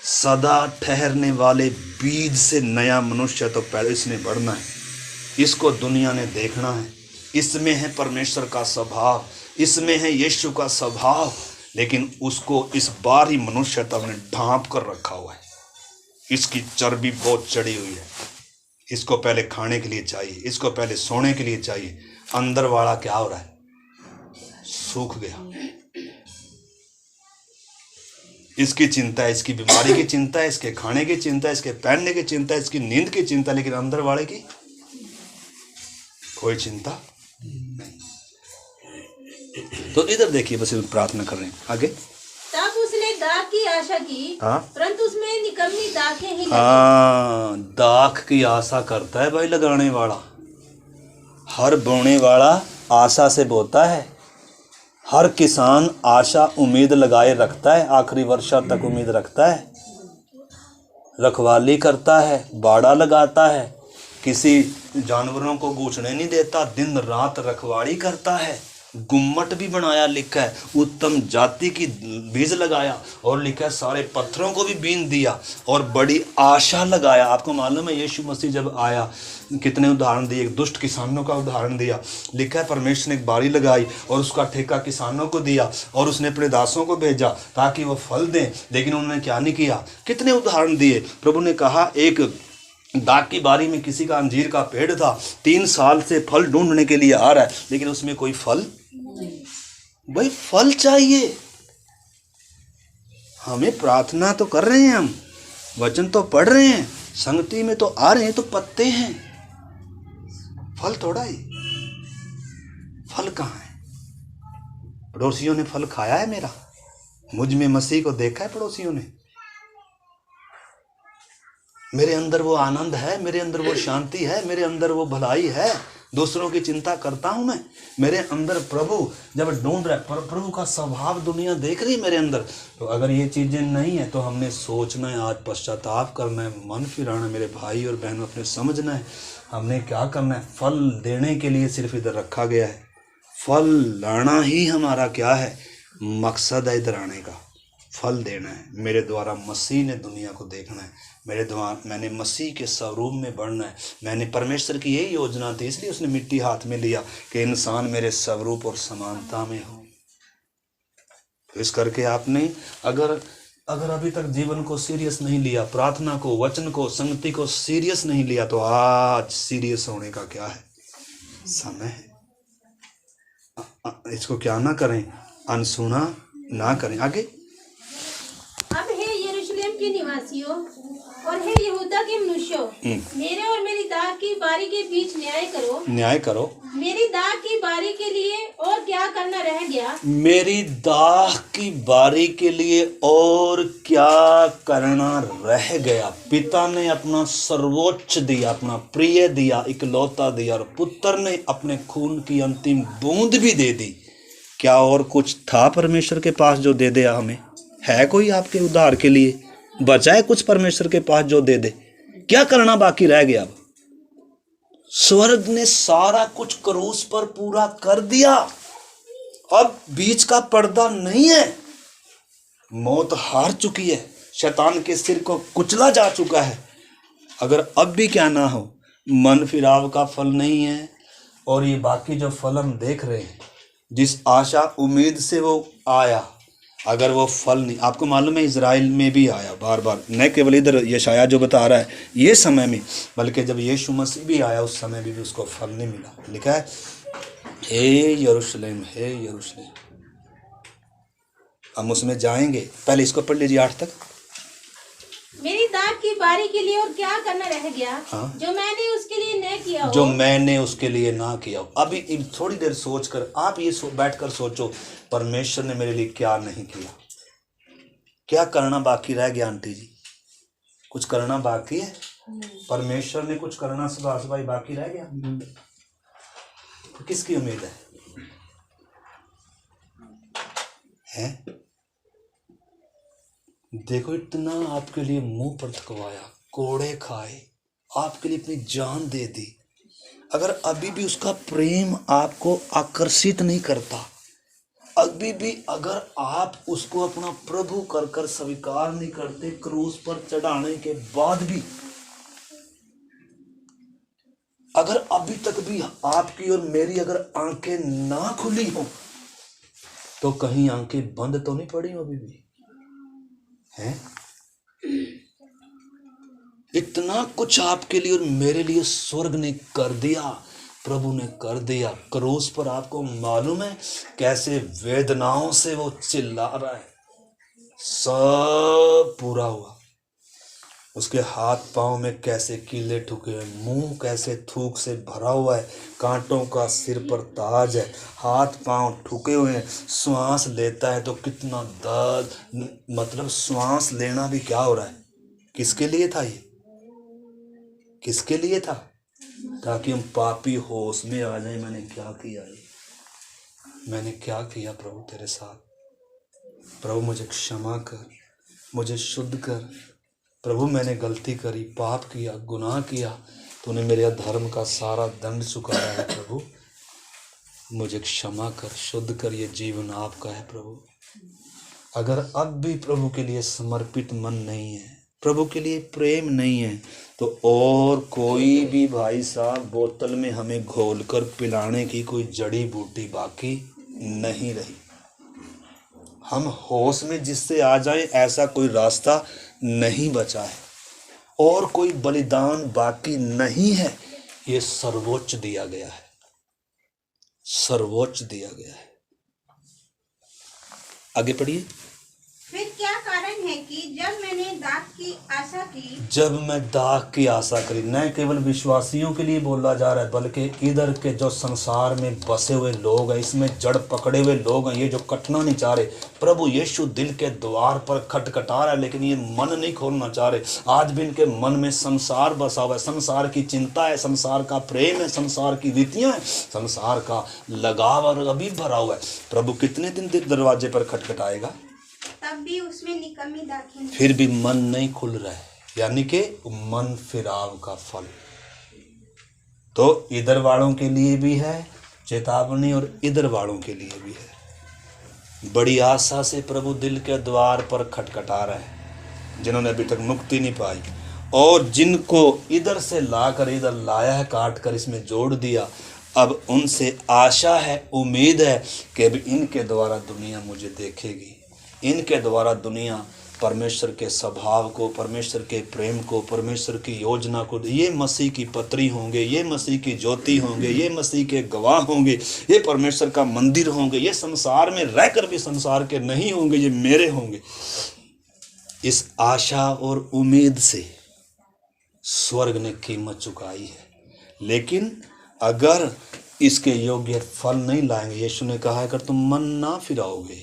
सदा ठहरने वाले बीज से नया मनुष्य तो पैदा, इसने बढ़ना है, इसको दुनिया ने देखना है। इसमें है परमेश्वर का स्वभाव, इसमें है यीशु का स्वभाव, लेकिन उसको इस बाहरी मनुष्यता में ढांप कर रखा हुआ है। इसकी चर्बी बहुत चढ़ी हुई है, इसको पहले खाने के लिए चाहिए, इसको पहले सोने के लिए चाहिए। अंदर वाला क्या हो रहा है? सूख गया। इसकी चिंता है, इसकी बीमारी की चिंता है, इसके खाने की चिंता है, इसके पहनने की चिंता है, इसकी नींद की चिंता, लेकिन अंदर वाले की कोई चिंता नहीं। तो इधर देखिए, बस प्रार्थना कर रहे हैं। आगे। तब उसने दाख की आशा की, परंतु उसमें निकम्मी दाखें ही लगी। दाख की आशा करता है भाई लगाने वाला। हर बोने वाला आशा से बोता है। हर किसान आशा उम्मीद लगाए रखता है, आखिरी वर्षा तक उम्मीद रखता है, रखवाली करता है, बाड़ा लगाता है, किसी जानवरों को गूंचने नहीं देता, दिन रात रखवाली करता है। गुम्मट भी बनाया, लिखा है उत्तम जाति की बीज लगाया, और लिखा है सारे पत्थरों को भी बीन दिया और बड़ी आशा लगाया। आपको मालूम है यीशु मसीह जब आया कितने उदाहरण दिए? एक दुष्ट किसानों का उदाहरण दिया। लिखा है परमेश्वर ने एक बारी लगाई और उसका ठेका किसानों को दिया, और उसने अपने दासों को भेजा ताकि वो फल दें, लेकिन उन्होंने क्या नहीं किया? कितने उदाहरण दिए। प्रभु ने कहा एक दाख की बारी में किसी का अंजीर का पेड़ था, 3 साल से फल ढूंढने के लिए आ रहा है, लेकिन उसमें कोई फल नहीं। भाई फल चाहिए हमें। प्रार्थना तो कर रहे हैं, हम वचन तो पढ़ रहे हैं, संगति में तो आ रहे हैं, तो पत्ते हैं, फल थोड़ा ही। फल कहाँ है? पड़ोसियों ने फल खाया है मेरा? मुझ में मसीह को देखा है पड़ोसियों ने? मेरे अंदर वो आनंद है, मेरे अंदर वो शांति है, मेरे अंदर वो भलाई है, दूसरों की चिंता करता हूं मैं। मेरे अंदर प्रभु जब ढूंढ रहा है, प्रभु का स्वभाव दुनिया देख रही है मेरे अंदर। तो अगर ये चीजें नहीं है तो हमने सोचना है, आज पश्चाताप करना है, मन फिराना। मेरे भाई और बहनों, अपने समझना है हमने क्या करना है। फल देने के लिए सिर्फ इधर रखा गया है, फल लाना ही हमारा क्या है? मकसद है इधर आने का, फल देना है। मेरे द्वारा मसीह ने दुनिया को देखना है, मेरे द्वारा मैंने मसीह के स्वरूप में बढ़ना है। मैंने परमेश्वर की यही योजना थी, इसलिए उसने मिट्टी हाथ में लिया कि इंसान मेरे स्वरूप और समानता में हो। तो इस करके आपने अगर अभी तक जीवन को सीरियस नहीं लिया, प्रार्थना को, वचन को, संगति को सीरियस नहीं लिया, तो आज सीरियस होने का क्या है? समय है। इसको क्या ना करें, अनसुना ना करें। आगे। अब हे यरूशलेम के निवासियों और हे यहूदा के मनुष्यों, मेरे और मेरी दाख की बारी के बीच न्याय करो। न्याय करो। मेरी दाख की बारी के लिए और क्या करना रह गया? मेरी दाख की बारी के लिए और क्या करना रह गया? पिता ने अपना सर्वोच्च दिया, अपना प्रिय दिया, इकलौता दिया, और पुत्र ने अपने खून की अंतिम बूंद भी दे दी। क्या और कुछ था परमेश्वर के पास जो दे दे हमें? है कोई आपके उद्धार के लिए बचा है कुछ परमेश्वर के पास जो दे दे? क्या करना बाकी रह गया? अब स्वर्ग ने सारा कुछ क्रूस पर पूरा कर दिया। अब बीच का पर्दा नहीं है। मौत हार चुकी है, शैतान के सिर को कुचला जा चुका है। अगर अब भी क्या ना हो, मन फिराव का फल नहीं है, और ये बाकी जो फल हम देख रहे हैं, जिस आशा उम्मीद से वो आया, अगर वो फल नहीं, आपको मालूम है इजराइल में भी आया बार बार, न केवल इधर यशाया जो बता रहा है ये समय में, बल्कि जब यीशु मसीह भी आया उस समय भी उसको फल नहीं मिला। लिखा है, हे यरूशलेम, हे यरूशलेम। हम उसमें जाएंगे। पहले इसको पढ़ लीजिए 8 तक। मेरी दाख की बारी के लिए और क्या करना रह गया? हाँ? जो मैंने उसके लिए न किया हो। जो मैंने उसके लिए ना किया हो। अभी थोड़ी देर सोच कर आप ये बैठकर सोचो, परमेश्वर ने मेरे लिए क्या नहीं किया? क्या करना बाकी रह गया? आंटी जी, कुछ करना बाकी है? परमेश्वर ने कुछ करना सुबह बाकी रह गया? तो किसकी उम्मीद है? देखो, इतना आपके लिए मुंह पर थकवाया, कोड़े खाए, आपके लिए अपनी जान दे दी। अगर अभी भी उसका प्रेम आपको आकर्षित नहीं करता, अभी भी अगर आप उसको अपना प्रभु कर कर स्वीकार नहीं करते, क्रूस पर चढ़ाने के बाद भी अगर अभी तक भी आपकी और मेरी अगर आंखें ना खुली हो, तो कहीं आंखें बंद तो नहीं पड़ी अभी भी है? इतना कुछ आपके लिए और मेरे लिए स्वर्ग ने कर दिया, प्रभु ने कर दिया। क्रूस पर आपको मालूम है कैसे वेदनाओं से वो चिल्ला रहा है। सब पूरा हुआ। उसके हाथ पांव में कैसे कीले ठुके हैं, मुंह कैसे थूक से भरा हुआ है, कांटों का सिर पर ताज है, हाथ पांव ठुके हुए हैं। श्वास लेता है तो कितना दर्द, मतलब श्वास लेना भी क्या हो रहा है? किसके लिए था ये? किसके लिए था? ताकि हम पापी होश में आ जाए। मैंने क्या किया ये? मैंने क्या किया प्रभु तेरे साथ? प्रभु मुझे क्षमा कर, मुझे शुद्ध कर। प्रभु मैंने गलती करी, पाप किया, गुनाह किया, तूने मेरे अधर्म का सारा दंड चुकाया है। प्रभु मुझे क्षमा कर, शुद्ध कर। ये जीवन आपका है प्रभु। अगर अब भी प्रभु के लिए समर्पित मन नहीं है, प्रभु के लिए प्रेम नहीं है, तो और कोई भी भाई साहब बोतल में हमें घोलकर पिलाने की कोई जड़ी बूटी बाकी नहीं रही। हम होश में जिससे आ जाएं ऐसा कोई रास्ता नहीं बचा है, और कोई बलिदान बाकी नहीं है। ये सर्वोच्च दिया गया है, सर्वोच्च दिया गया है। आगे पढ़िए। फिर क्या कारण है कि जब मैंने दाख की आशा की, जब मैं दाख की आशा करी, न केवल विश्वासियों के लिए बोला जा रहा है, बल्कि इधर के जो संसार में बसे हुए लोग हैं, इसमें जड़ पकड़े हुए लोग हैं, ये जो कटना नहीं चाह रहे। प्रभु यीशु दिल के द्वार पर खटखटा रहा है, लेकिन ये मन नहीं खोलना चाह रहे। आज भी इनके मन में संसार बसा हुआ है, संसार की चिंता है, संसार का प्रेम है, संसार की रीतियां हैं, संसार का लगाव और अभी भरा हुआ है। प्रभु कितने दिन दरवाजे पर खटखटाएगा? तब भी उसमें निकम्मी दाखिल, फिर भी मन नहीं खुल रहा है, यानी कि मन फिराव का फल। तो इधर वालों के लिए भी है चेतावनी, और इधर वालों के लिए भी है। बड़ी आशा से प्रभु दिल के द्वार पर खटखटा रहा है, जिन्होंने अभी तक मुक्ति नहीं पाई, और जिनको इधर से लाकर इधर लाया है, काट कर इसमें जोड़ दिया। अब उनसे आशा है, उम्मीद है कि अब इनके द्वारा दुनिया मुझे देखेगी, इनके द्वारा दुनिया परमेश्वर के स्वभाव को, परमेश्वर के प्रेम को, परमेश्वर की योजना को, ये मसीह की पत्री होंगे, ये मसीह की ज्योति होंगे, ये मसीह के गवाह होंगे, ये परमेश्वर का मंदिर होंगे, ये संसार में रहकर भी संसार के नहीं होंगे, ये मेरे होंगे। इस आशा और उम्मीद से स्वर्ग ने कीमत चुकाई है। लेकिन अगर इसके योग्य फल नहीं लाएंगे, यीशु ने कहा अगर तुम मन ना फिराओगे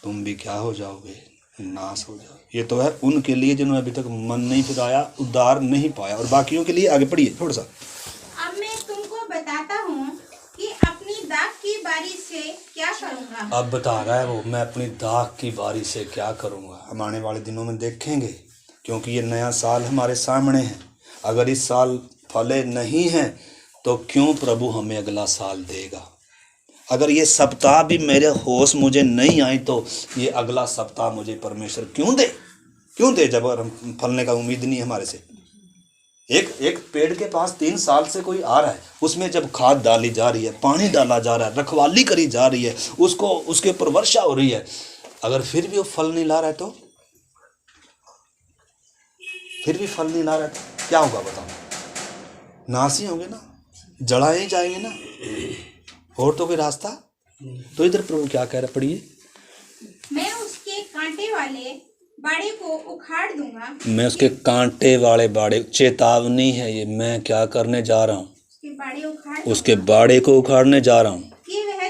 तुम भी क्या हो जाओगे, नाश हो जाओगे। ये तो है उनके लिए जिन्होंने अभी तक मन नहीं फिराया, उद्धार नहीं पाया, और बाकियों के लिए आगे पढ़िए थोड़ा सा। अब मैं तुमको बताता हूँ कि अपनी दाख की बारी से क्या करूँगा। अब बता रहा है वो, मैं अपनी दाख की बारी से क्या करूँगा। हम आने वाले दिनों में देखेंगे, क्योंकि ये नया साल हमारे सामने है। अगर इस साल फले नहीं हैं तो क्यों प्रभु हमें अगला साल देगा। अगर ये सप्ताह भी मेरे होश मुझे नहीं आई तो ये अगला सप्ताह मुझे परमेश्वर क्यों दे जब हम फलने का उम्मीद नहीं है हमारे से। एक पेड़ के पास 3 साल से कोई आ रहा है, उसमें जब खाद डाली जा रही है, पानी डाला जा रहा है, रखवाली करी जा रही है, उसको उसके ऊपर वर्षा हो रही है, अगर फिर भी वो फल नहीं ला रहा है तो क्या होगा बताओ। नाश ही होंगे ना, जलाए जाएंगे ना, और तो कोई रास्ता। तो इधर प्रभु क्या कह रहा, पढ़िए। मैं उसके कांटे वाले बाड़े को उखाड़ दूंगा। मैं उसके कांटे वाले बाड़े, चेतावनी है ये, मैं क्या करने जा रहा हूँ, उसके बाड़े को उखाड़ने जा रहा हूँ कि वह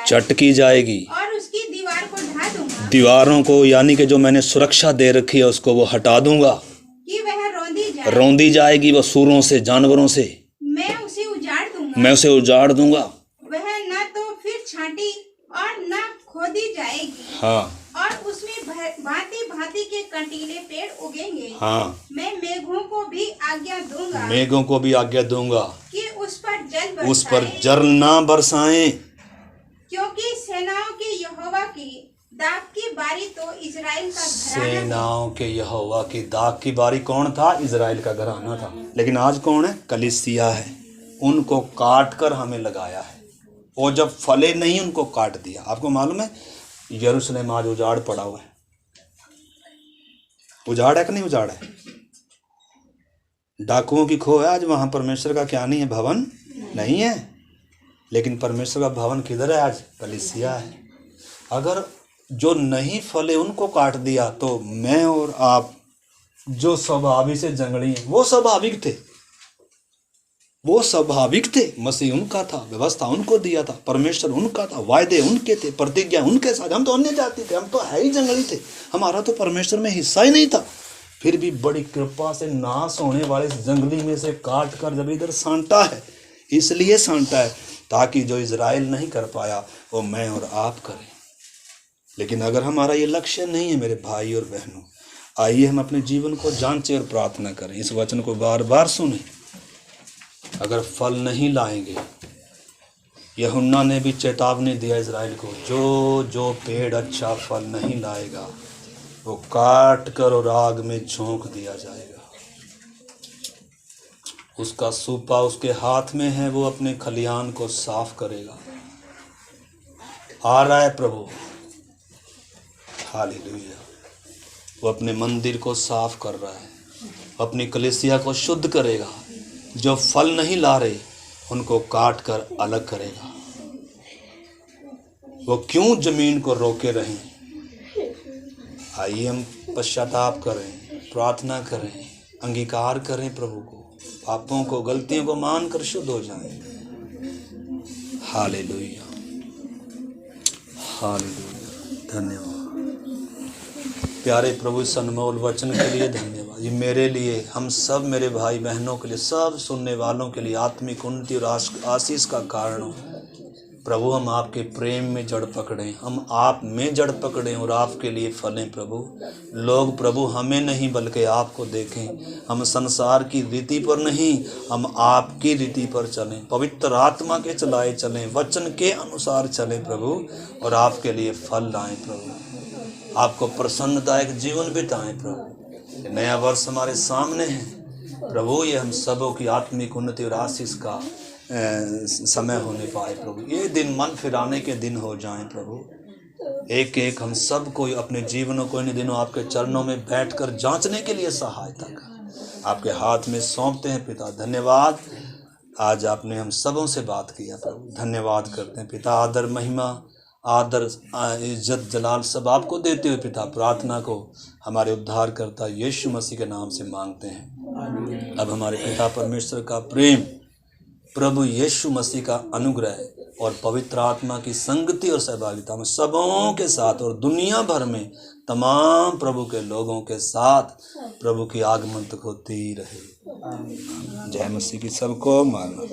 चट की जाएगी, और उसकी दीवार को ढा दूंगा। दीवारों को यानी कि जो मैंने सुरक्षा दे रखी है उसको वो हटा दूंगा कि वह रौंदी जाएगी वो सूरों से, जानवरों से। मैं उसे उजाड़ दूंगा। वह न तो फिर छांटी और न खोदी जाएगी। हाँ। और उसमें भांति भांति के कंटीले पेड़ उगेंगे। हाँ। मैं मेघों को भी आज्ञा दूंगा कि उस पर जल ना बरसाएं, क्योंकि सेनाओं के यहोवा की दाख की बारी तो इजराइल का घराना। सेनाओं के यहोवा की दाख की बारी कौन था, इजराइल का घराना था। लेकिन आज कौन है, कलीसिया है। उनको काट कर हमें लगाया है, और जब फले नहीं उनको काट दिया। आपको मालूम है यरूशलेम आज उजाड़ पड़ा हुआ है। उजाड़ है कि नहीं उजाड़ है, डाकुओं की खो है आज वहां। परमेश्वर का क्या नहीं है, भवन नहीं है। लेकिन परमेश्वर का भवन किधर है आज, कलीसिया है। अगर जो नहीं फले उनको काट दिया तो मैं और आप जो स्वाभाविक से जंगली हैं, वो स्वाभाविक थे। मसीह उनका था, व्यवस्था उनको दिया था, परमेश्वर उनका था, वायदे उनके थे, प्रतिज्ञा उनके साथ। हम तो अन्य जाति थे, हम तो है ही जंगली थे, हमारा तो परमेश्वर में हिस्सा ही नहीं था। फिर भी बड़ी कृपा से नाश होने वाले जंगली में से काट कर जब इधर सांटा है, इसलिए सांटा है ताकि जो इजराइल नहीं कर पाया वो मैं और आप करें। लेकिन अगर हमारा ये लक्ष्य नहीं है मेरे भाई और बहनों, आइए हम अपने जीवन को जांचें और प्रार्थना करें। इस वचन को बार बार सुने। अगर फल नहीं लाएंगे, यूहन्ना ने भी चेतावनी दिया इजराइल को, जो पेड़ अच्छा फल नहीं लाएगा वो काट कर और आग में झोंक दिया जाएगा। उसका सूपा उसके हाथ में है, वो अपने खलियान को साफ करेगा। आ रहा है प्रभु, हालेलुया। वो अपने मंदिर को साफ कर रहा है, अपनी कलीसिया को शुद्ध करेगा। जो फल नहीं ला रहे उनको काट कर अलग करेगा। वो क्यों जमीन को रोके रहें। आइए हम पश्चाताप करें, प्रार्थना करें, अंगीकार करें प्रभु को, पापों को, गलतियों को मान कर शुद्ध हो जाएं। Hallelujah, hallelujah. धन्यवाद प्यारे प्रभु, इस अनमोल वचन के लिए धन्यवाद। ये मेरे लिए, हम सब मेरे भाई बहनों के लिए, सब सुनने वालों के लिए आत्मिक उन्नति और आशीष का कारण हो प्रभु। हम आपके प्रेम में जड़ पकड़ें, हम आप में जड़ पकड़ें और आपके लिए फलें प्रभु। लोग प्रभु हमें नहीं बल्कि आपको देखें। हम संसार की रीति पर नहीं, हम आपकी रीति पर चलें, पवित्र आत्मा के चलाए चलें, वचन के अनुसार चलें प्रभु, और आपके लिए फल लाएं प्रभु। आपको प्रसन्नदायक जीवन बिताएं प्रभु। नया वर्ष हमारे सामने है प्रभु, ये हम सबों की आत्मिक उन्नति और आशीष का समय होने पाए प्रभु। ये दिन मन फिराने के दिन हो जाएं प्रभु। एक एक हम सब को अपने जीवनों को इन दिनों आपके चरणों में बैठकर जांचने के लिए सहायता कर आपके हाथ में सौंपते हैं पिता। धन्यवाद, आज आपने हम सबों से बात किया प्रभु, धन्यवाद करते हैं पिता। आदर महिमा आदर इज्जत जलाल सब आपको देते हुए पिता प्रार्थना को हमारे उद्धारकर्ता यीशु मसीह के नाम से मांगते हैं। अब हमारे पिता परमेश्वर का प्रेम, प्रभु यीशु मसीह का अनुग्रह और पवित्र आत्मा की संगति और सहभागिता में सबों के साथ और दुनिया भर में तमाम प्रभु के लोगों के साथ प्रभु की आगमन तक होती रहे। जय मसीह की सबको मानो।